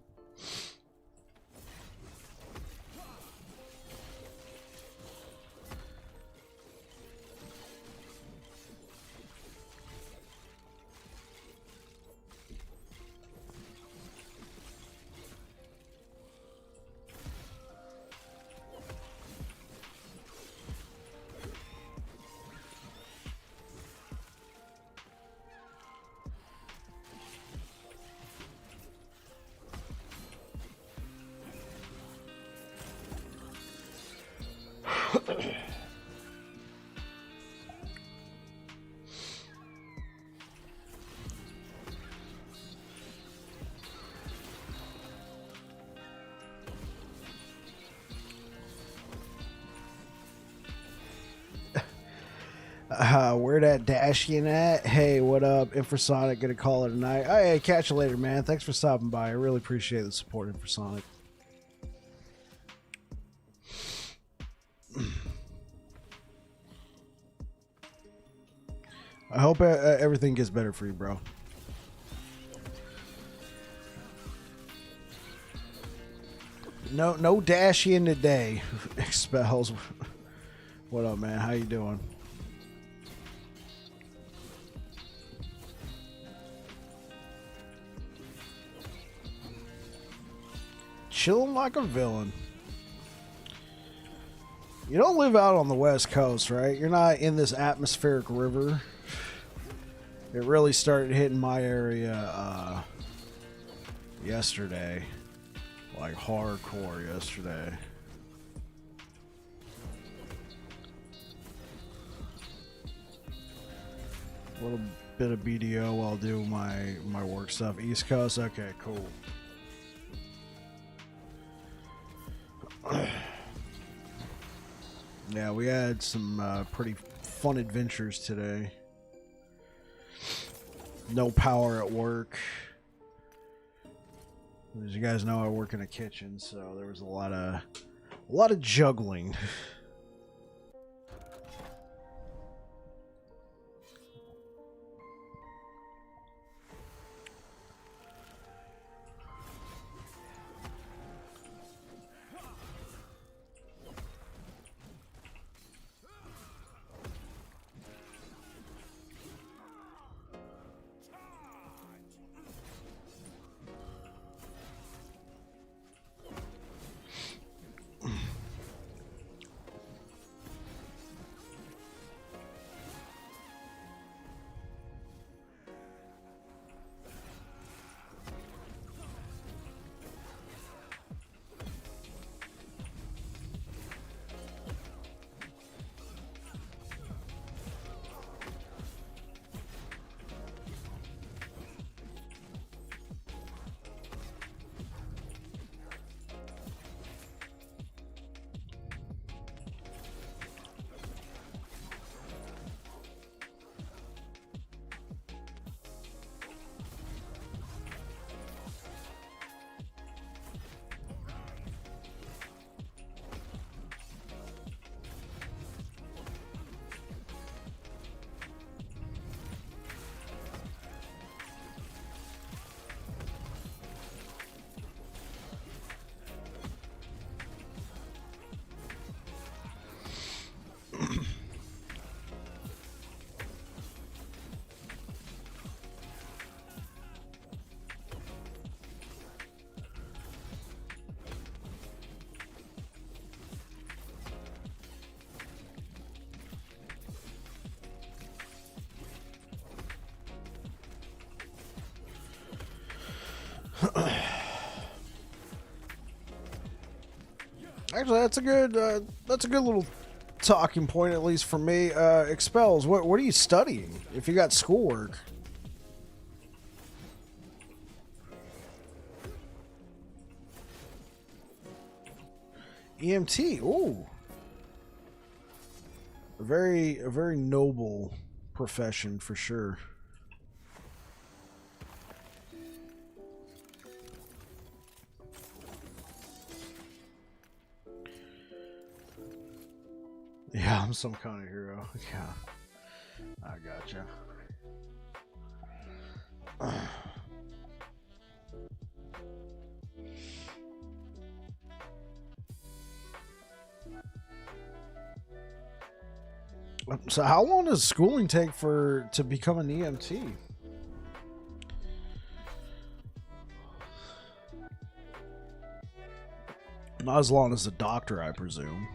Where that Dashian at? Hey, what up? Infrasonic, gonna call it a night. Oh, hey, catch you later, man. Thanks for stopping by. I really appreciate the support, Infrasonic. I hope everything gets better for you, bro. No Dashian today. Expels. What up, man? How you doing? Chilling like a villain. You don't live out on the West Coast, right? You're not in this atmospheric river. It really started hitting my area yesterday. Like hardcore yesterday. A little bit of BDO while I do my work stuff. East Coast? Okay, cool. Yeah, we had some pretty fun adventures today. No power at work. As you guys know, I work in a kitchen, so there was a lot of juggling. Actually, that's a good little talking point, at least for me. Expels. What are you studying? If you got schoolwork. EMT. Ooh. A very noble profession for sure. Yeah, I'm some kind of hero. Yeah, I gotcha. So, how long does schooling take to become an EMT? Not as long as a doctor, I presume.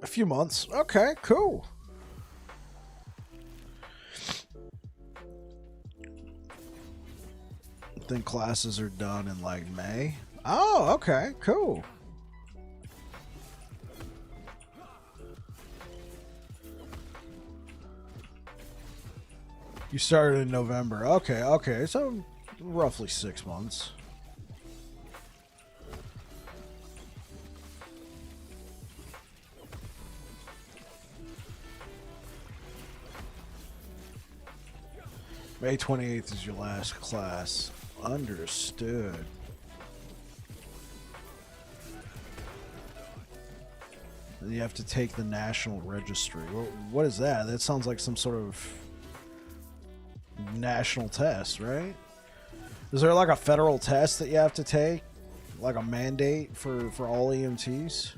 A few months. Okay, cool. Then classes are done in like May. Oh, okay, cool. You started in November. Okay, so roughly 6 months. May 28th is your last class. Understood. And you have to take the national registry. What is that? That sounds like some sort of national test, right? Is there like a federal test that you have to take? Like a mandate for all EMTs?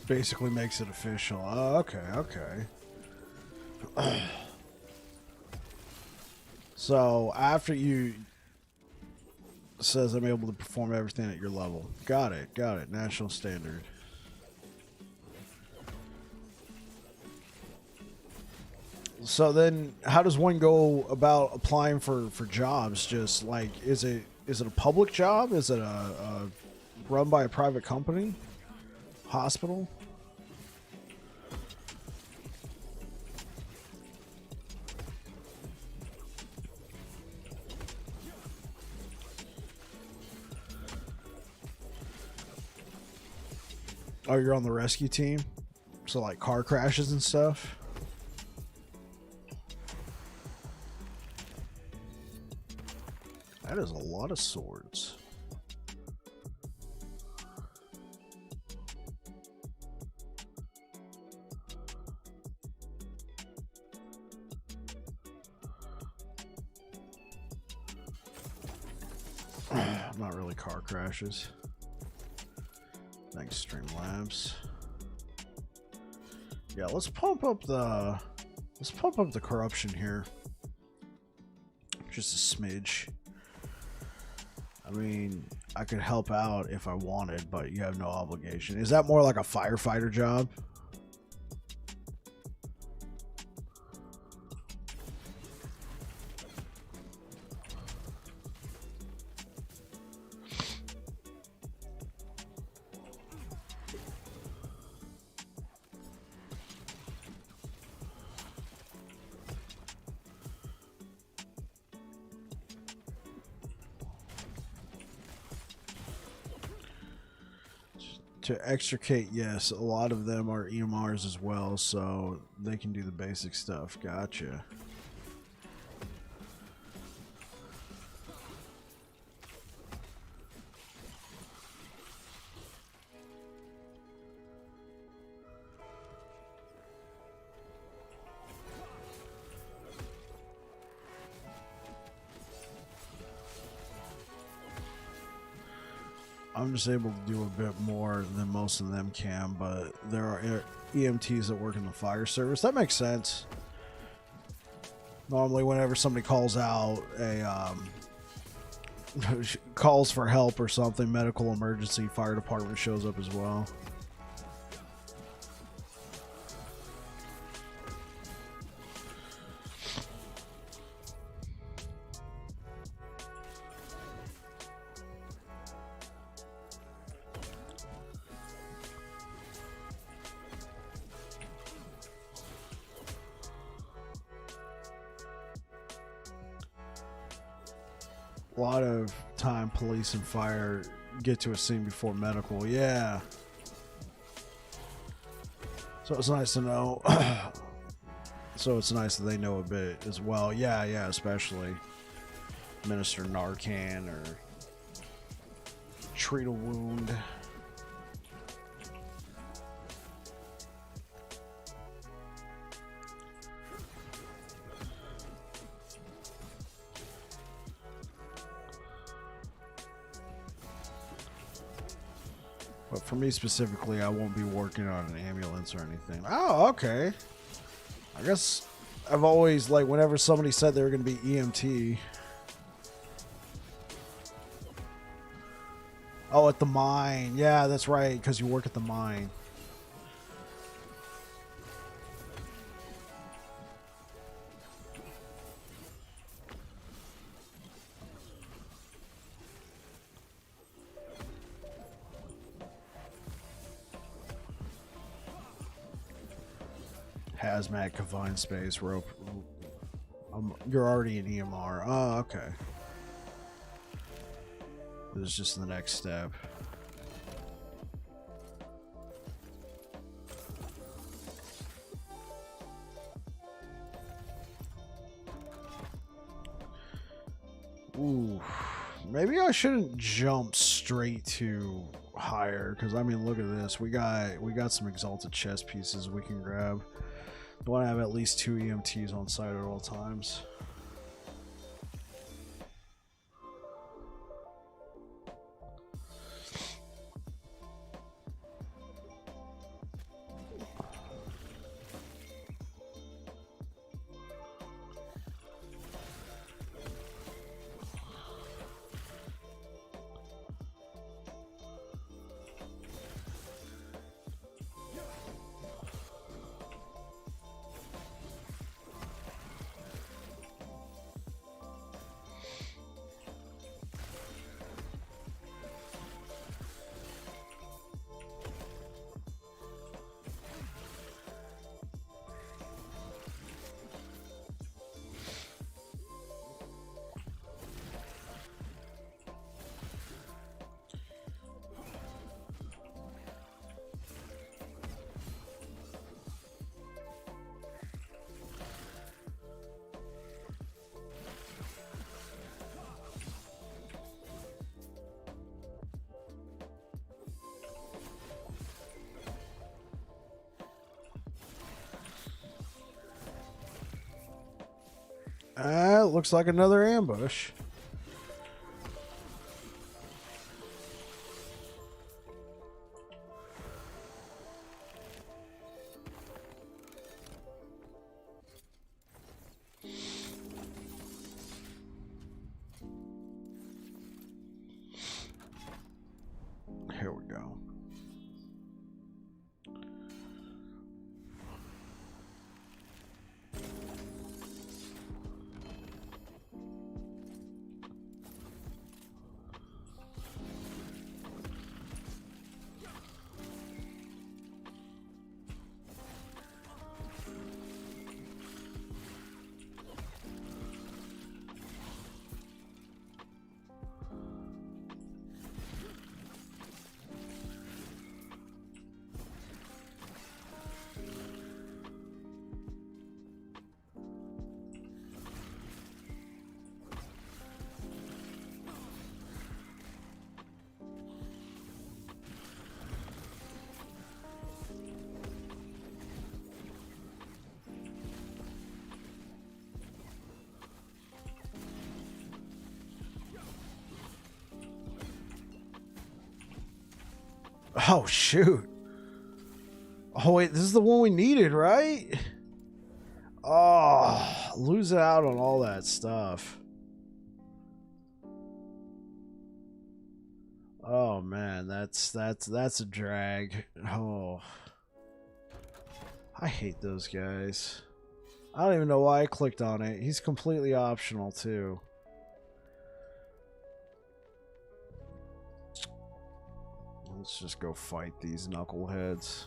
Basically makes it official. Oh, okay. So after you says I'm able to perform everything at your level. Got it. National standard. So then how does one go about applying for jobs? Just like is it a public job? Is it a run by a private company? Hospital? Oh, you're on the rescue team? So like car crashes and stuff? That is a lot of swords. Not really car crashes. Thanks, Streamlabs. Yeah, let's pump up the corruption here. Just a smidge. I mean, I could help out if I wanted, but you have no obligation. Is that more like a firefighter job? To extricate, yes, a lot of them are EMRs as well, so they can do the basic stuff. Gotcha. I'm just able to do a bit more than most of them can, but there are EMTs that work in the fire service. That makes sense. Normally, whenever somebody calls out calls for help or something, medical emergency, fire department shows up as well. A lot of time police and fire get to a scene before medical. Yeah. So it's nice to know. So it's nice that they know a bit as well. Yeah, yeah, especially administer Narcan or treat a wound. But for me specifically, I won't be working on an ambulance or anything. Oh, okay. I guess I've always, like, whenever somebody said they were going to be EMT. Oh, at the mine. Yeah, that's right, because you work at the mine. Hazmat, confined space, rope. You're already an EMR. Oh, okay. This is just the next step. Ooh, maybe I shouldn't jump straight to higher, because I mean, look at this. We got some exalted chest pieces we can grab. I want to have at least 2 EMTs on site at all times. Looks like another ambush. Here we go. Oh, shoot. Oh, wait, this is the one we needed, right? Oh, losing out on all that stuff. Oh man, that's a drag. Oh, I hate those guys. I don't even know why I clicked on it. He's completely optional too. Let's just go fight these knuckleheads.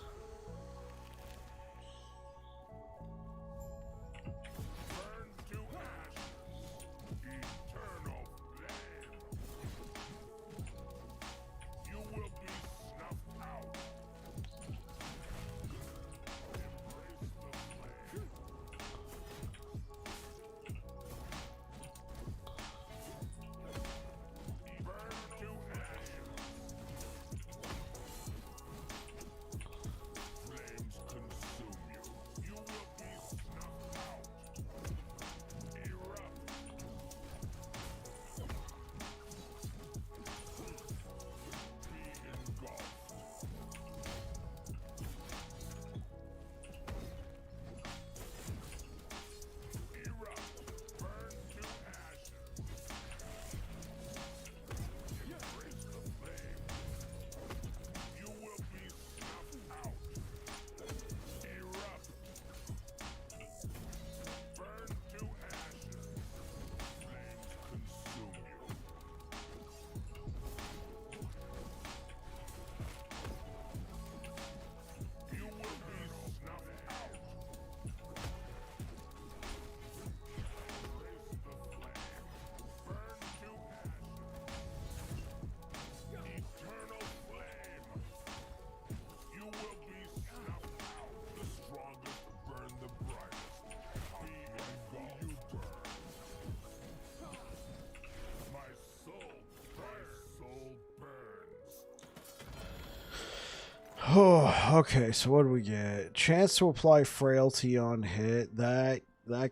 Oh, okay, so what do we get? Chance to apply frailty on hit. That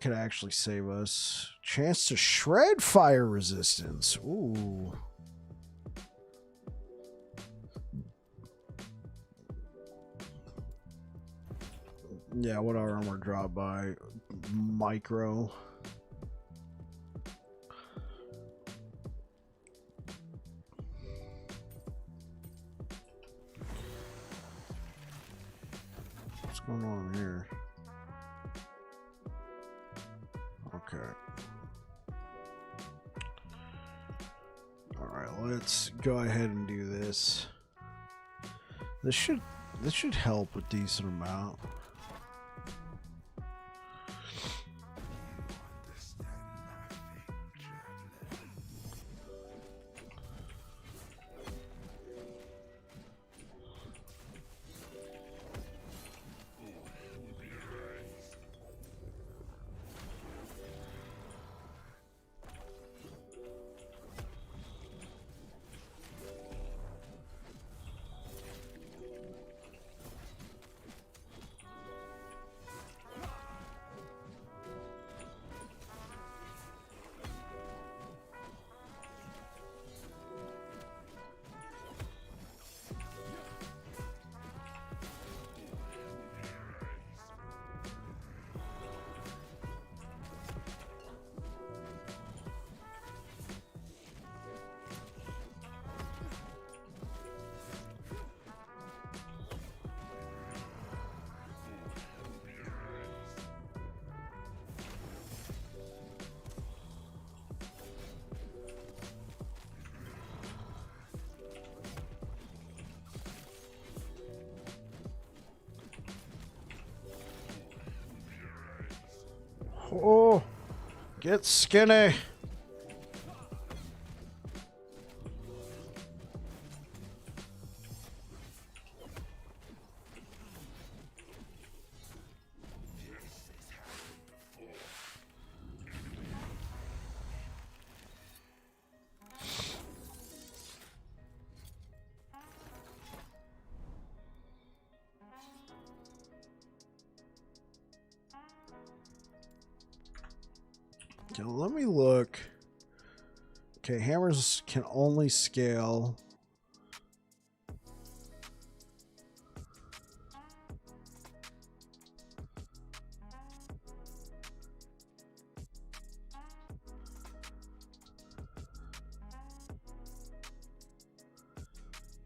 could actually save us. Chance to shred fire resistance. Ooh. Yeah, what our armor drop by? Micro. What's going on here? Okay. Alright, let's go ahead and do this. This should help a decent amount. Oh, get skinny. Okay, let me look. Okay, hammers can only scale.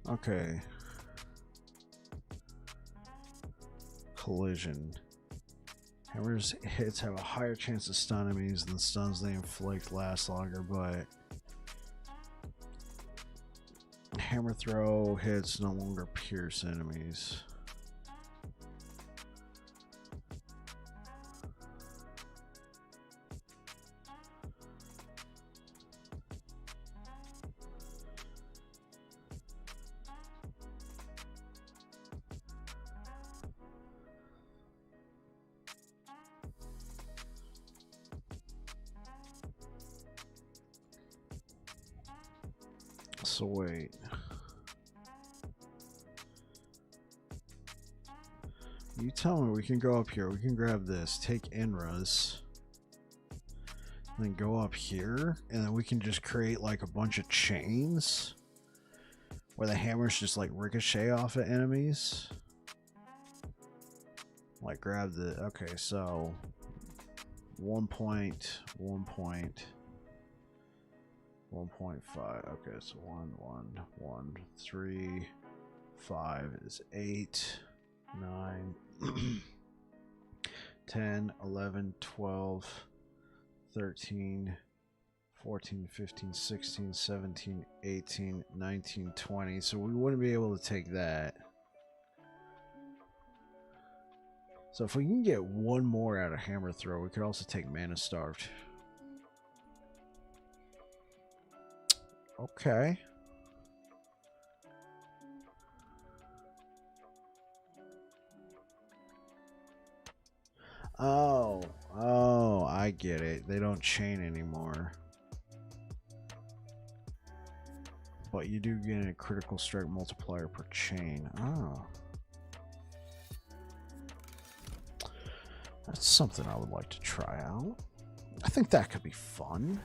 Okay. Collision. Hammer's hits have a higher chance to stun enemies than stuns they inflict last longer, but hammer throw hits no longer pierce enemies. So wait. You tell me we can go up here. We can grab this, take Inras, and then go up here, and then we can just create like a bunch of chains where the hammers just like ricochet off of enemies. Like grab the, okay, so 1.5. Okay, so 1, 1, 1, 3, 5 is 8, 9, 10, 11, 12, 13, 14, 15, 16, 17, 18, 19, 20. So we wouldn't be able to take that. So if we can get one more out of hammer throw, we could also take mana starved. Okay. Oh, I get it. They don't chain anymore. But you do get a critical strike multiplier per chain. Oh. That's something I would like to try out. I think that could be fun.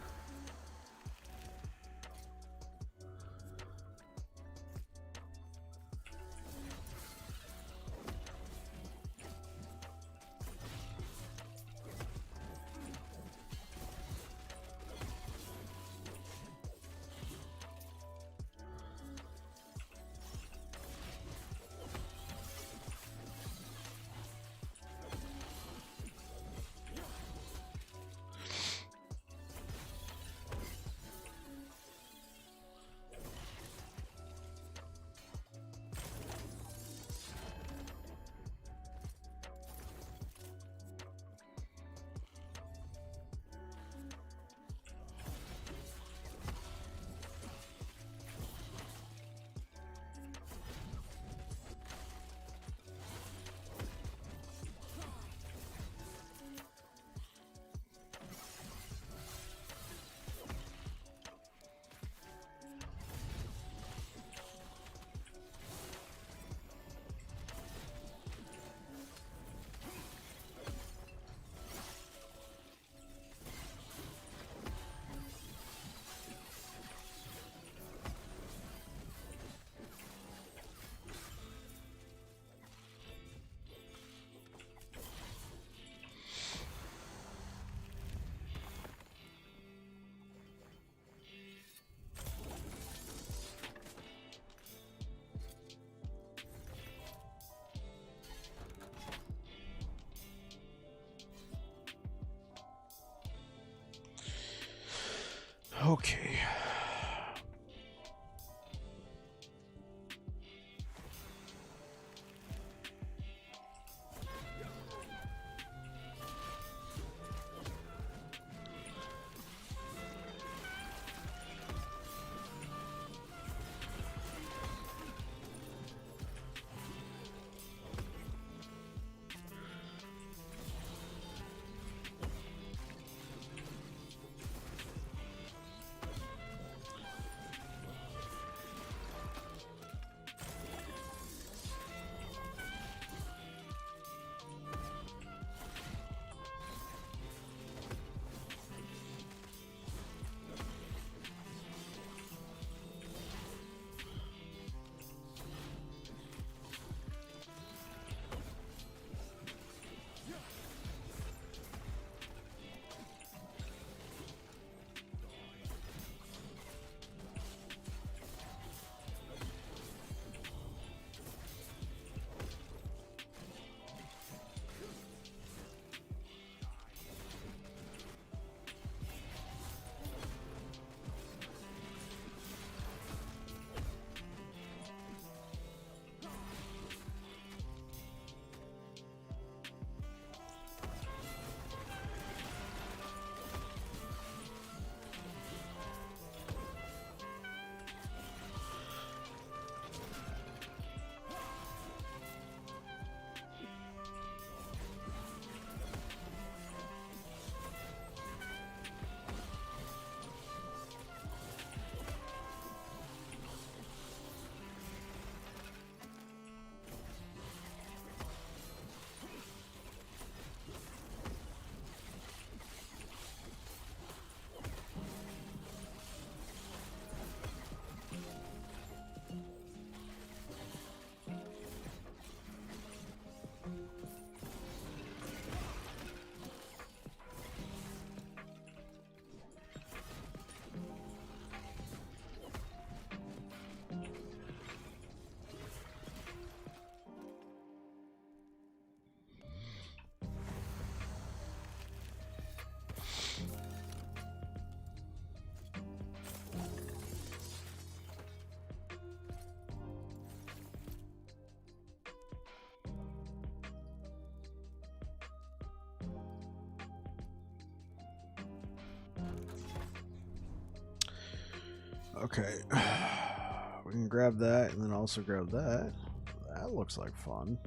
Okay. Okay. We can grab that and then also grab that. That looks like fun.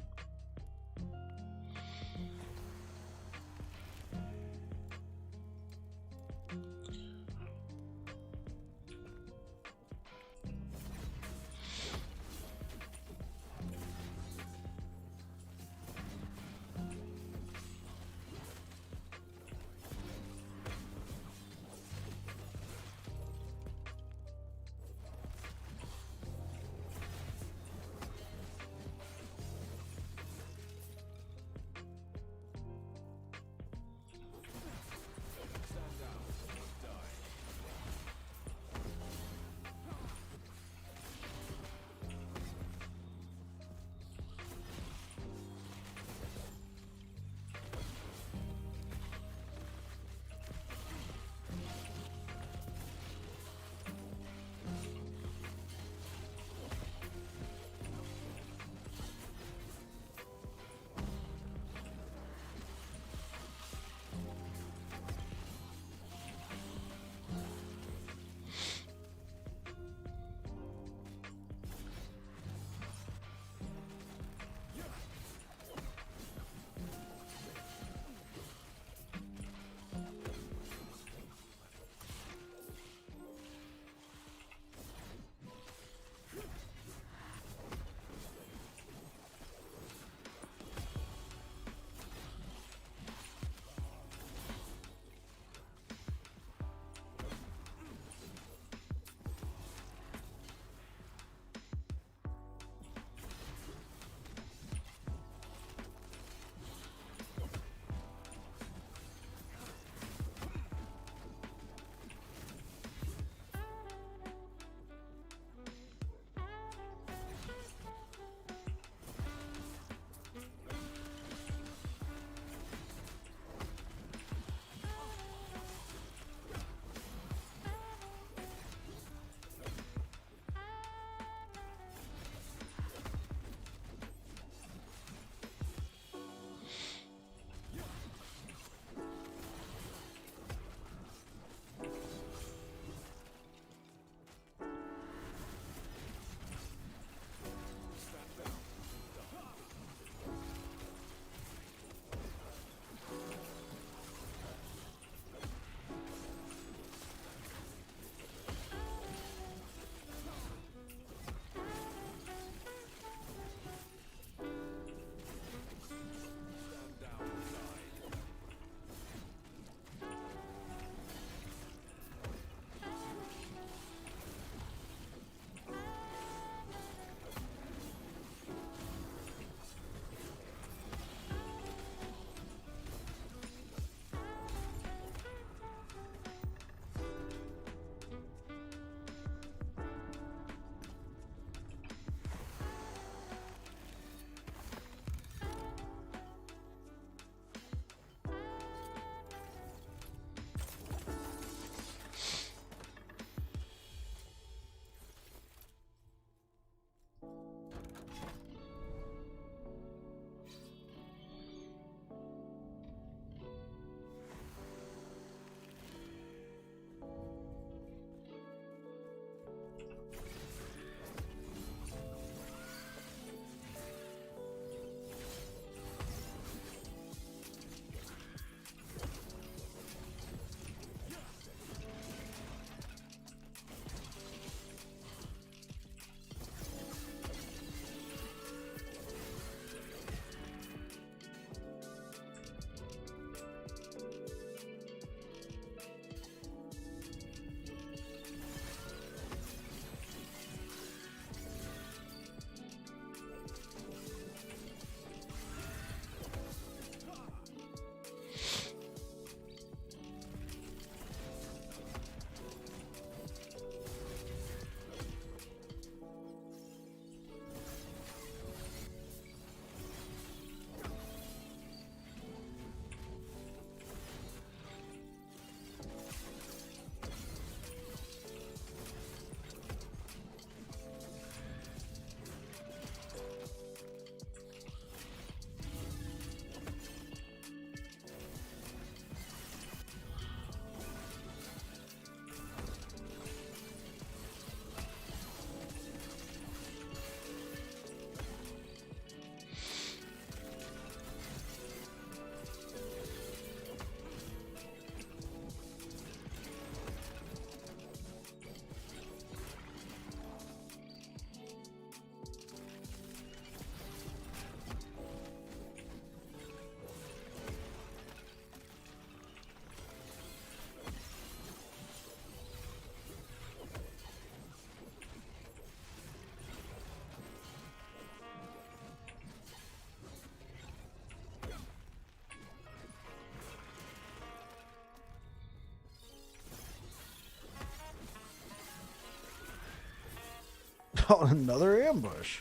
Oh, another ambush.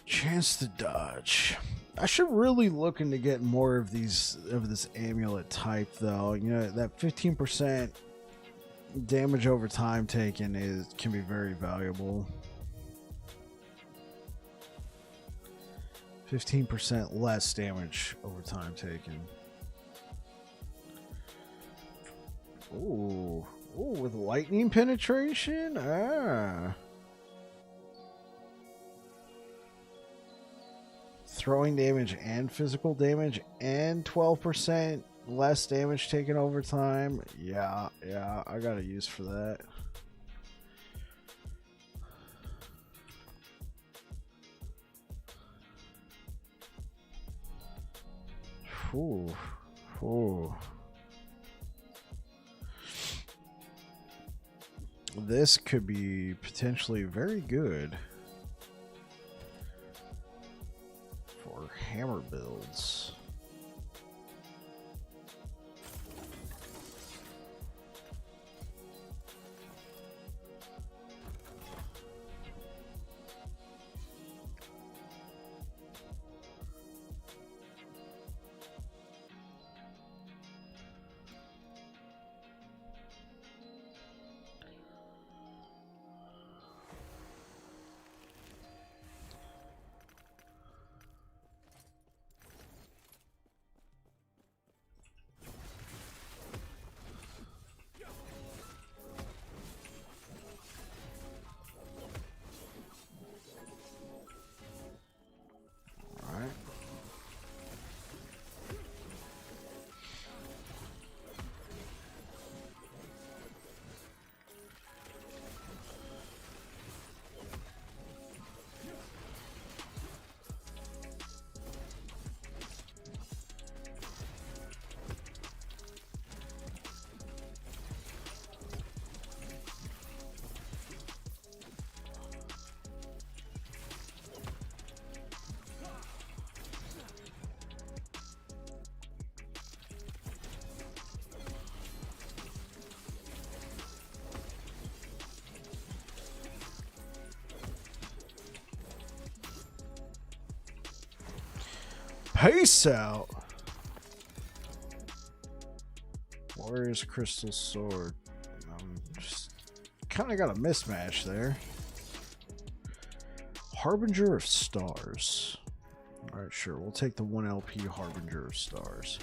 Chance to dodge. I should really look into get more of these of this amulet type though. You know, that 15% damage over time taken can be very valuable. 15% less damage over time taken. Ooh, Oh, with lightning penetration? Ah. Throwing damage and physical damage and 12% less damage taken over time. Yeah, I got a use for that. Ooh. Ooh. This could be potentially very good for hammer builds. Peace out. Warrior's Crystal Sword. Just kind of got a mismatch there. Harbinger of Stars. Alright, sure. We'll take the 1 LP Harbinger of Stars.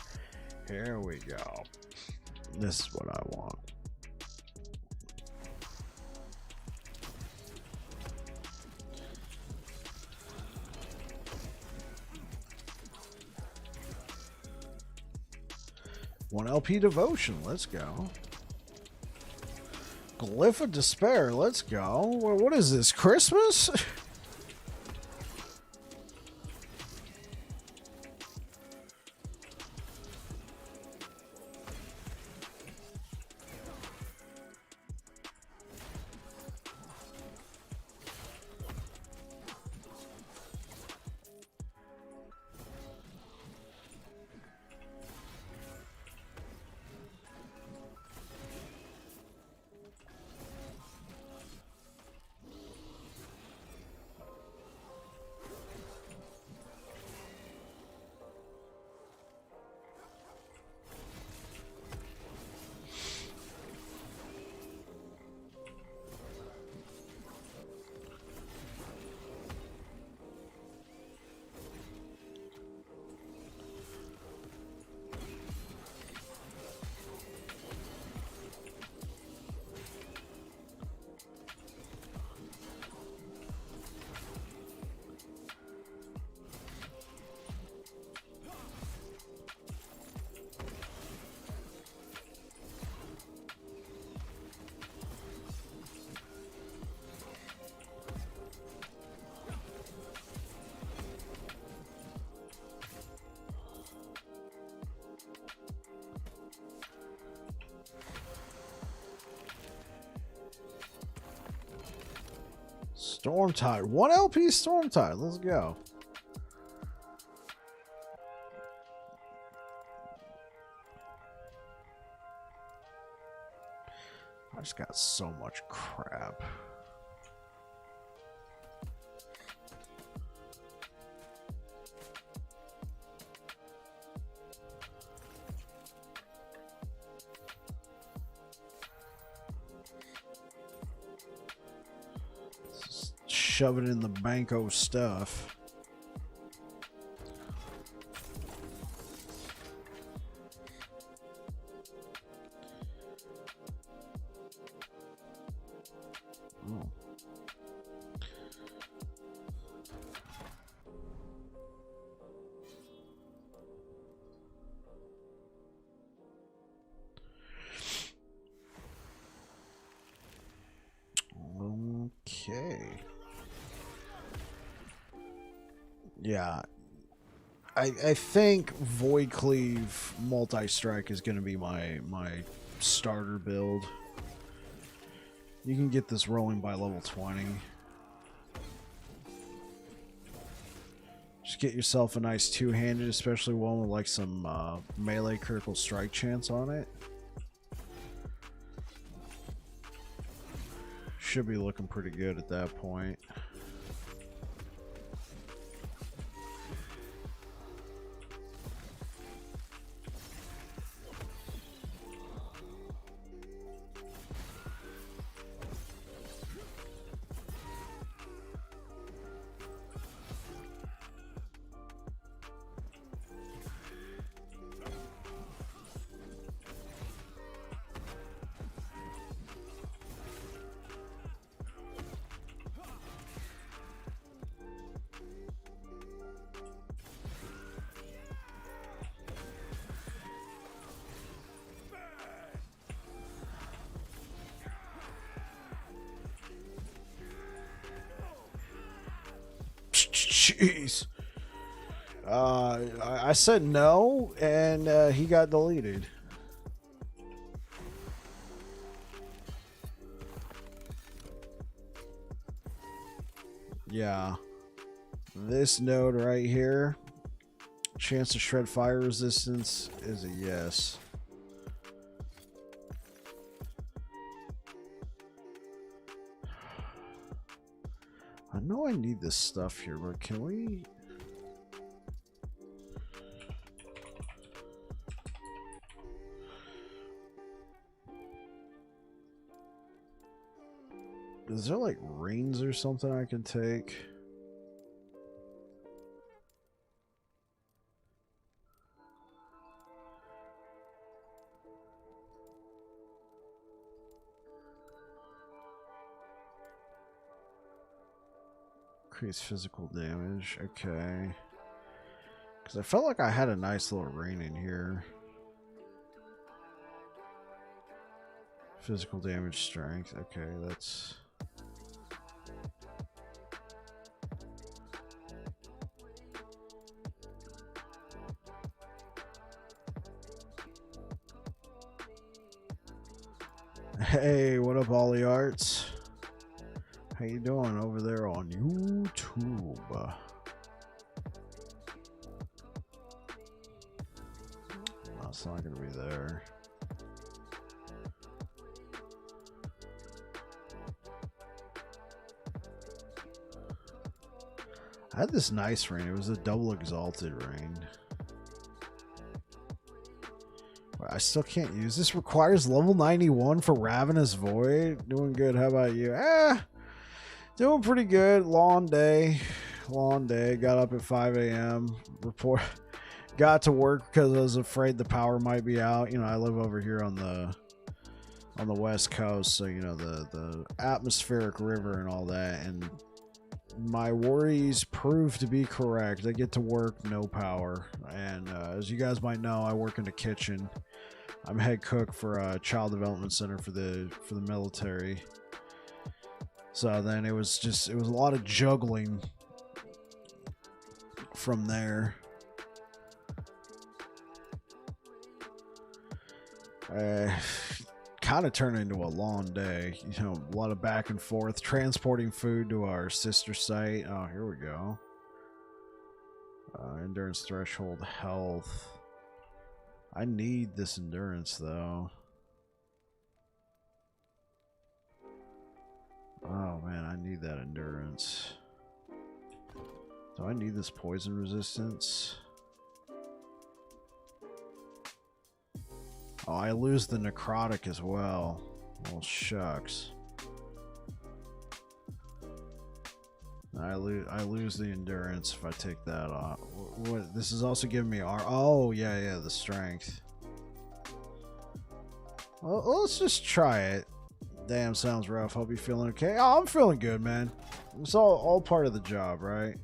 Here we go. This is what I want. One LP Devotion, let's go. Glyph of Despair, let's go. What is this, Christmas? Stormtide. 1 LP Stormtide. Let's go. I just got so much crap. Shove it in the banko stuff. Oh. Okay. Yeah. I think Void Cleave multi-strike is going to be my starter build. You can get this rolling by level 20. Just get yourself a nice two-handed, especially one with like some melee critical strike chance on it. Should be looking pretty good at that point. Jeez. I said no, and he got deleted. Yeah. This node right here, chance to shred fire resistance is a yes. I know I need this stuff here, but can we... Is there like rings or something I can take? Increase physical damage. Okay. Because I felt like I had a nice little ring in here. Physical damage strength. Okay, that's... Hey, what up, Ollie Arts? How you doing over there on YouTube? No, it's not gonna be there. I had this nice ring. It was a double exalted ring. I still can't use this. Requires level 91 for Ravenous Void. Doing good. How about you? Doing pretty good. Long day. Long day. Got up at 5 a.m. Got to work because I was afraid the power might be out. You know, I live over here on the west coast, so you know the atmospheric river and all that, and my worries proved to be correct. I get to work, no power, and as you guys might know, I work in the kitchen. I'm head cook for a child development center for the military. So then it was a lot of juggling from there. Kind of turned into a long day. You know, a lot of back and forth, transporting food to our sister site. Oh, here we go. Endurance threshold, health. I need this endurance though. Oh man, I need that endurance. Do I need this poison resistance? Oh, I lose the necrotic as well. Well, shucks. I lose the endurance if I take that off. What? This is also giving me oh yeah, the strength. Well, let's just try it. Damn, sounds rough. Hope you feeling okay. Oh, I'm feeling good, man. It's all part of the job, right?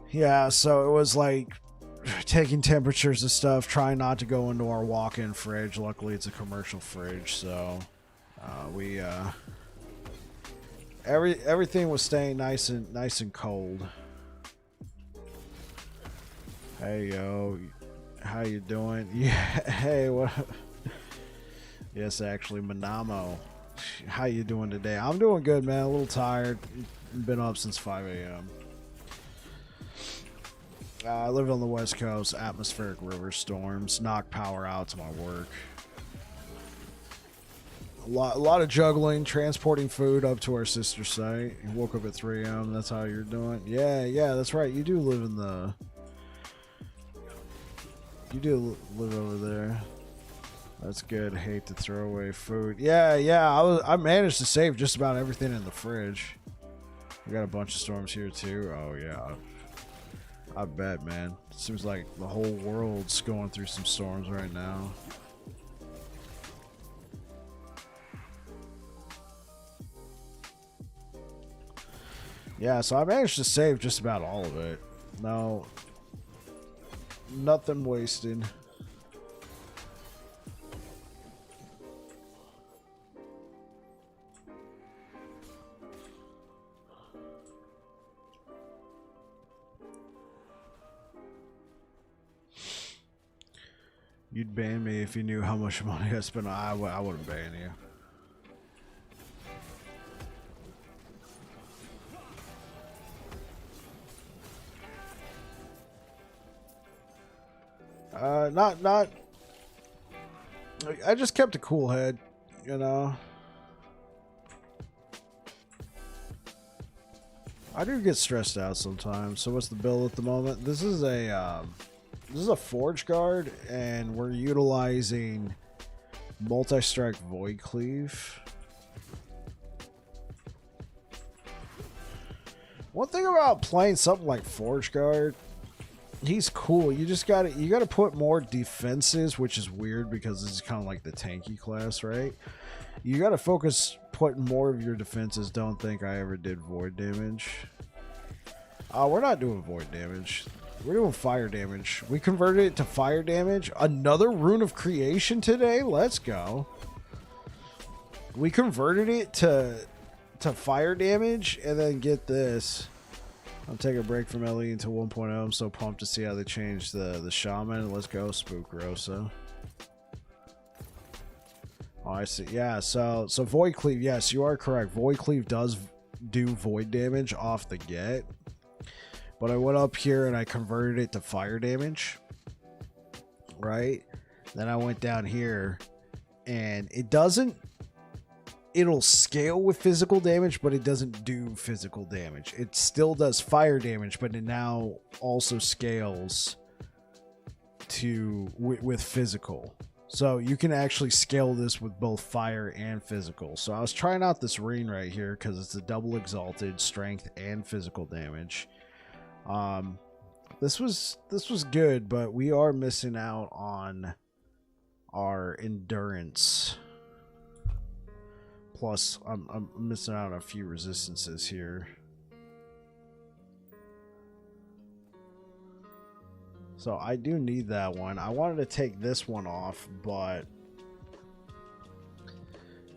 Yeah, so it was like taking temperatures and stuff, trying not to go into our walk-in fridge. Luckily, it's a commercial fridge, so we everything was staying nice and cold. Hey yo, how you doing? Yeah, hey, what? Yes, actually, Manamo. How you doing today? I'm doing good, man. A little tired. Been up since 5 a.m. I live on the West Coast. Atmospheric river storms knock power out to my work. A lot of juggling, transporting food up to our sister site. You woke up at 3 a.m. That's how you're doing? Yeah, that's right. You do live in the... You do live over there. That's good. Hate to throw away food. Yeah. I managed to save just about everything in the fridge. We got a bunch of storms here too. Oh yeah. I bet, man. Seems like the whole world's going through some storms right now. Yeah, so I managed to save just about all of it. No, nothing wasted. You'd ban me if you knew how much money I spent. I wouldn't ban you. Not. I just kept a cool head, you know. I do get stressed out sometimes. So what's the build at the moment? This is a Forge Guard, and we're utilizing multi-strike Void Cleave. One thing about playing something like Forge Guard, he's cool. You gotta put more defenses, which is weird because this is kind of like the tanky class, right? You gotta focus putting more of your defenses. Don't think I ever did void damage. We're not doing void damage. We're doing fire damage. We converted it to fire damage. Another rune of creation today. Let's go. We converted it to fire damage, and then get this. I'm taking a break from LE until 1.0. I'm so pumped to see how they change the shaman. Let's go, Spook Rosa. Oh, I see. Yeah, so Void Cleave, yes, you are correct. Void Cleave does do void damage off the get. But I went up here and I converted it to fire damage. Right? Then I went down here and it'll scale with physical damage, but it doesn't do physical damage. It still does fire damage, but it now also scales with physical. So you can actually scale this with both fire and physical. So I was trying out this ring right here because it's a double exalted strength and physical damage. This was good, but we are missing out on our endurance. Plus, I'm missing out on a few resistances here. So I do need that one. I wanted to take this one off, but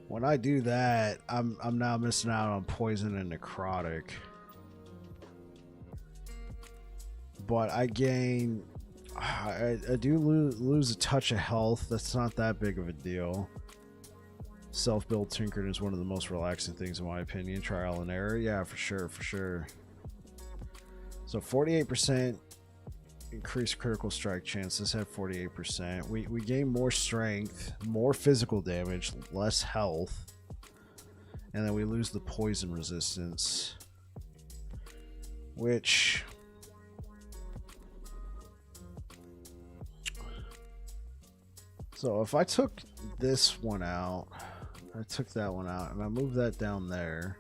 when I do that, I'm now missing out on poison and necrotic. But I gain... I do lose a touch of health. That's not that big of a deal. Self-build Tinkered is one of the most relaxing things in my opinion. Trial and error. Yeah, for sure. So 48% increased critical strike chance. This had 48%. We gain more strength, more physical damage, less health. And then we lose the poison resistance. Which... So if I took this one out, I took that one out, and I moved that down there.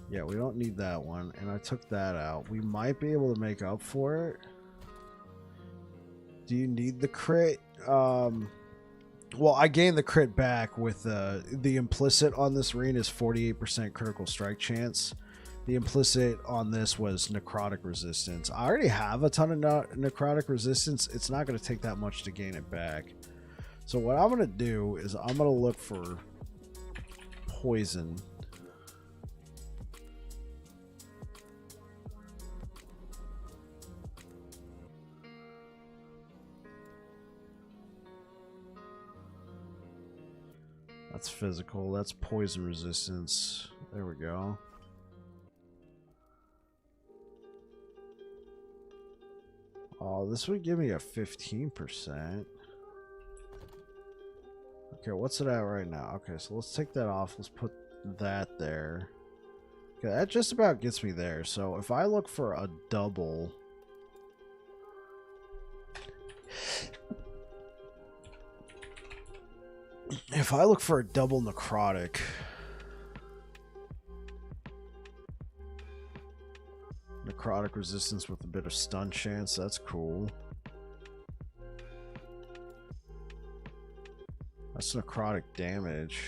Yeah, we don't need that one, and I took that out. We might be able to make up for it. Do you need the crit? Well, I gained the crit back with the implicit on this ring is 48% critical strike chance. The implicit on this was necrotic resistance. I already have a ton of necrotic resistance. It's not going to take that much to gain it back. So what I'm going to do is I'm going to look for poison. That's physical. That's poison resistance. There we go. Oh, this would give me a 15%. Okay, what's it at right now? Okay, so let's take that off. Let's put that there. Okay, that just about gets me there. So if I look for a double... If I look for a double necrotic... Necrotic resistance with a bit of stun chance, that's cool. That's necrotic damage.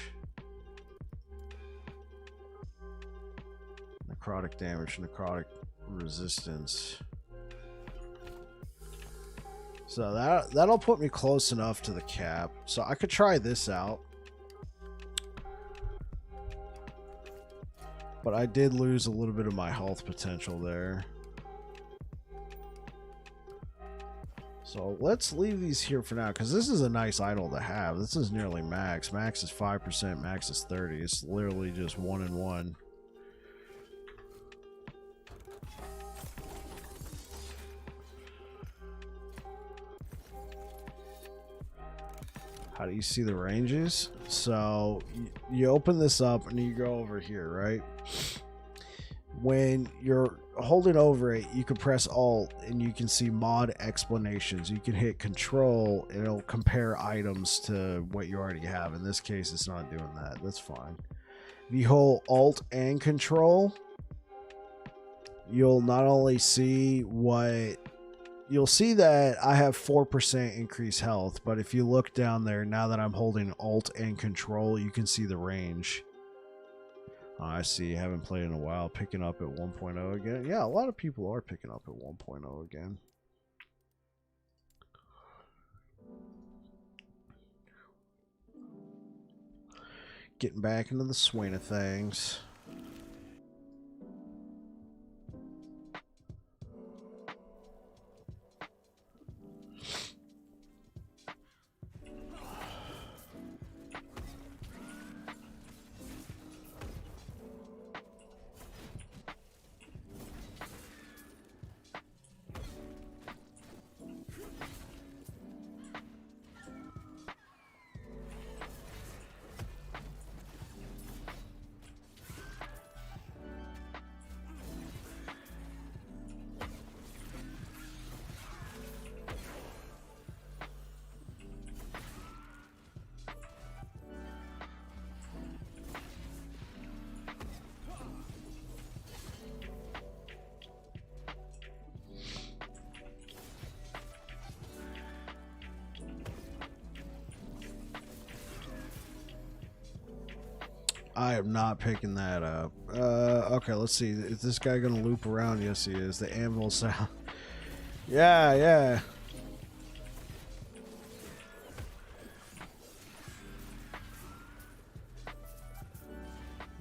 Necrotic damage, necrotic resistance. So that'll put me close enough to the cap. So I could try this out. But I did lose a little bit of my health potential there. So let's leave these here for now, because this is a nice idol to have. This is nearly max. Max is 5%, max is 30. It's literally just 1 and 1. How do you see the ranges? So you open this up and you go over here, right? When you're holding over it, you can press Alt and you can see mod explanations. You can hit Control and it'll compare items to what you already have. In this case, it's not doing that. That's fine. If you hold Alt and Control, you'll not only see what... You'll see that I have 4% increased health, but if you look down there, now that I'm holding Alt and Control, you can see the range. Oh, I see. Haven't played in a while. Picking up at 1.0 again. Yeah, a lot of people are picking up at 1.0 again. Getting back into the swing of things. I am not picking that up. Okay, let's see. Is this guy gonna loop around? Yes, he is. The anvil sound. Yeah.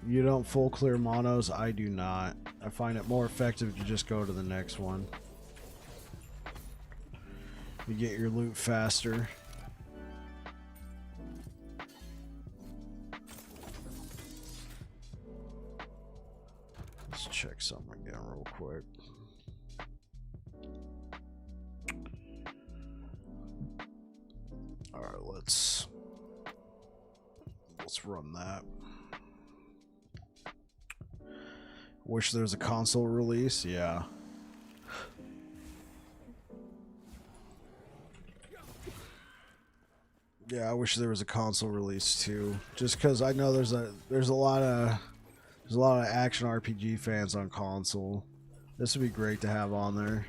You don't full clear monos? I do not. I find it more effective to just go to the next one. You get your loot faster. Let's check something again real quick. Alright, let's run that. Wish there was a console release, yeah. Yeah, I wish there was a console release too. Just because I know there's a lot of action RPG fans on console. This would be great to have on there.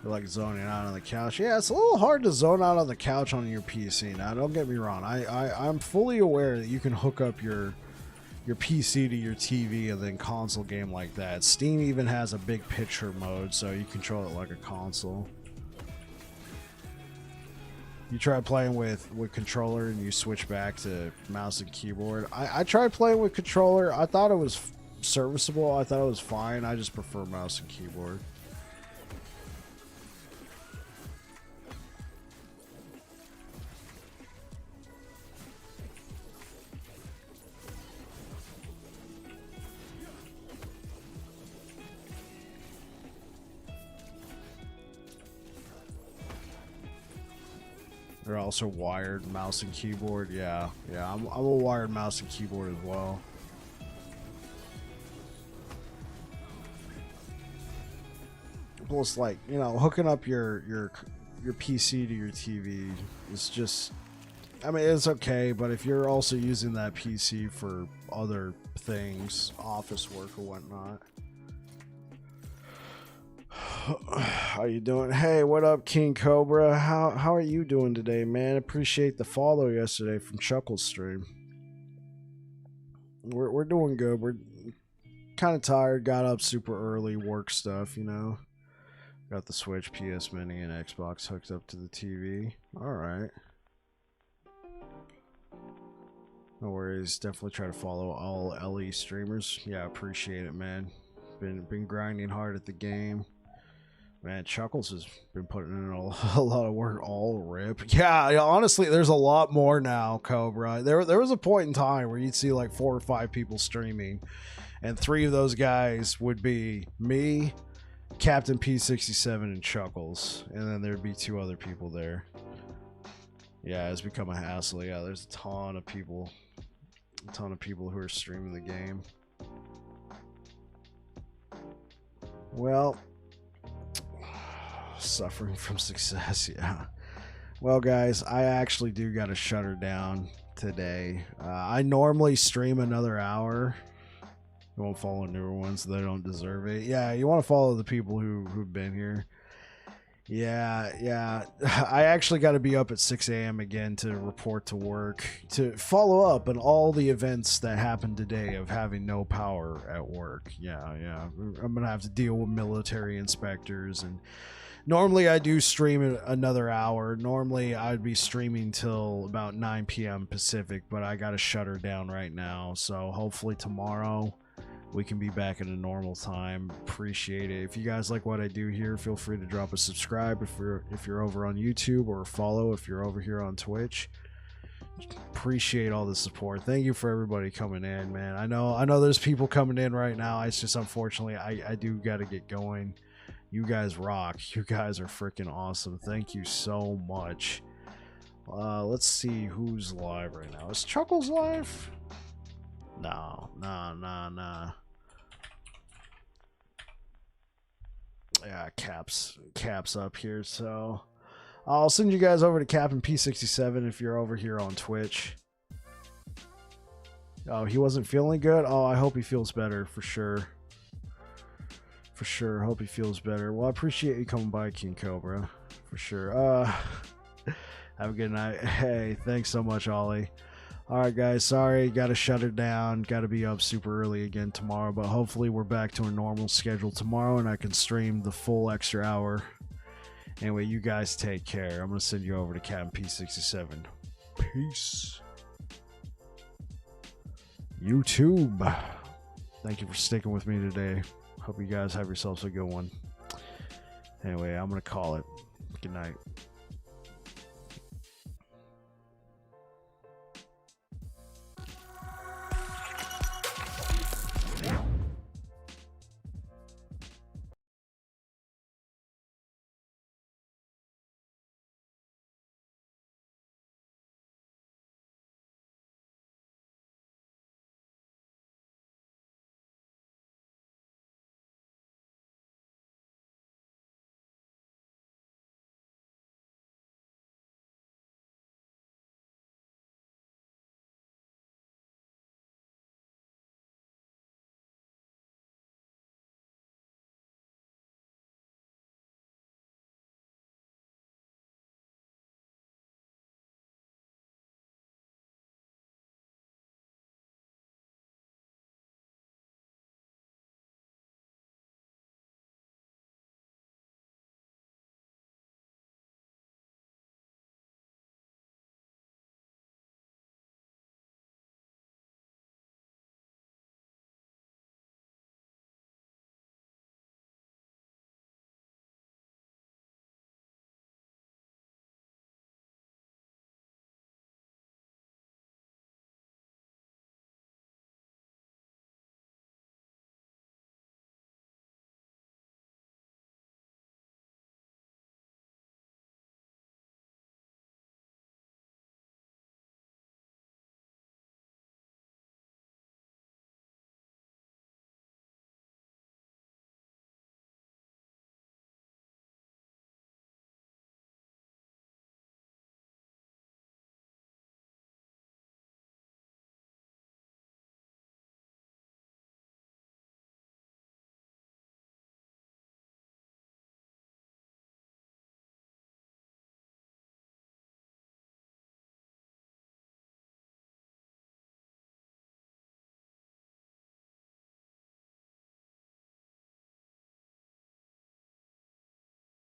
You're like zoning out on the couch. Yeah, it's a little hard to zone out on the couch on your PC. Now, don't get me wrong. I'm fully aware that you can hook up your PC to your TV and then console game like that. Steam even has a big picture mode, so you control it like a console. You try playing with controller and you switch back to mouse and keyboard. I tried playing with controller. I thought it was serviceable. I thought it was fine. I just prefer mouse and keyboard. They're also wired mouse and keyboard. Yeah, I'm a wired mouse and keyboard as well. Plus, like, you know, hooking up your PC to your TV is just, I mean, it's okay, but if you're also using that PC for other things, office work or whatnot. How you doing? Hey, what up, King Cobra? How are you doing today, man? Appreciate the follow yesterday from Chuckle's stream. We're doing good. We're kind of tired. Got up super early, work stuff, you know. Got the Switch, PS Mini, and Xbox hooked up to the TV. All right. No worries. Definitely try to follow all LE streamers. Yeah, appreciate it, man. Been grinding hard at the game. Man, Chuckles has been putting in a lot of work all rip. Yeah, honestly, there's a lot more now, Cobra. There was a point in time where you'd see like 4 or 5 people streaming, and 3 of those guys would be me, Captain P67, and Chuckles, and then there'd be 2 other people there. Yeah, it's become a hassle. Yeah, there's a ton of people who are streaming the game. Well, suffering from success. Yeah, well, guys, I actually do got to shut her down today. I normally stream another hour. You won't follow newer ones, they don't deserve it. Yeah, you want to follow the people who've been here. Yeah, I actually got to be up at 6 a.m. again to report to work, to follow up on all the events that happened today of having no power at work. Yeah, I'm gonna have to deal with military inspectors, and normally I do stream another hour. Normally I'd be streaming till about 9 p.m. Pacific, but I gotta shut her down right now. So hopefully tomorrow we can be back at a normal time. Appreciate it. If you guys like what I do here, feel free to drop a subscribe if you're over on YouTube, or a follow if you're over here on Twitch. Appreciate all the support. Thank you for everybody coming in, man. I know there's people coming in right now. It's just, unfortunately, I do got to get going. You guys rock. You guys are freaking awesome. Thank you so much. Let's see who's live right now. Is Chuckles live? No. Yeah, caps up here, so I'll send you guys over to Captain P67 if you're over here on Twitch. Oh, he wasn't feeling good? Oh, I hope he feels better, for sure. For sure, hope he feels better. Well, I appreciate you coming by, King Cobra, for sure. Have a good night. Hey, thanks so much, Ollie. Alright, guys, sorry, gotta shut it down. Gotta be up super early again tomorrow, but hopefully we're back to a normal schedule tomorrow and I can stream the full extra hour. Anyway, you guys take care. I'm gonna send you over to Captain P67. Peace. YouTube, thank you for sticking with me today. Hope you guys have yourselves a good one. Anyway, I'm gonna call it. Good night.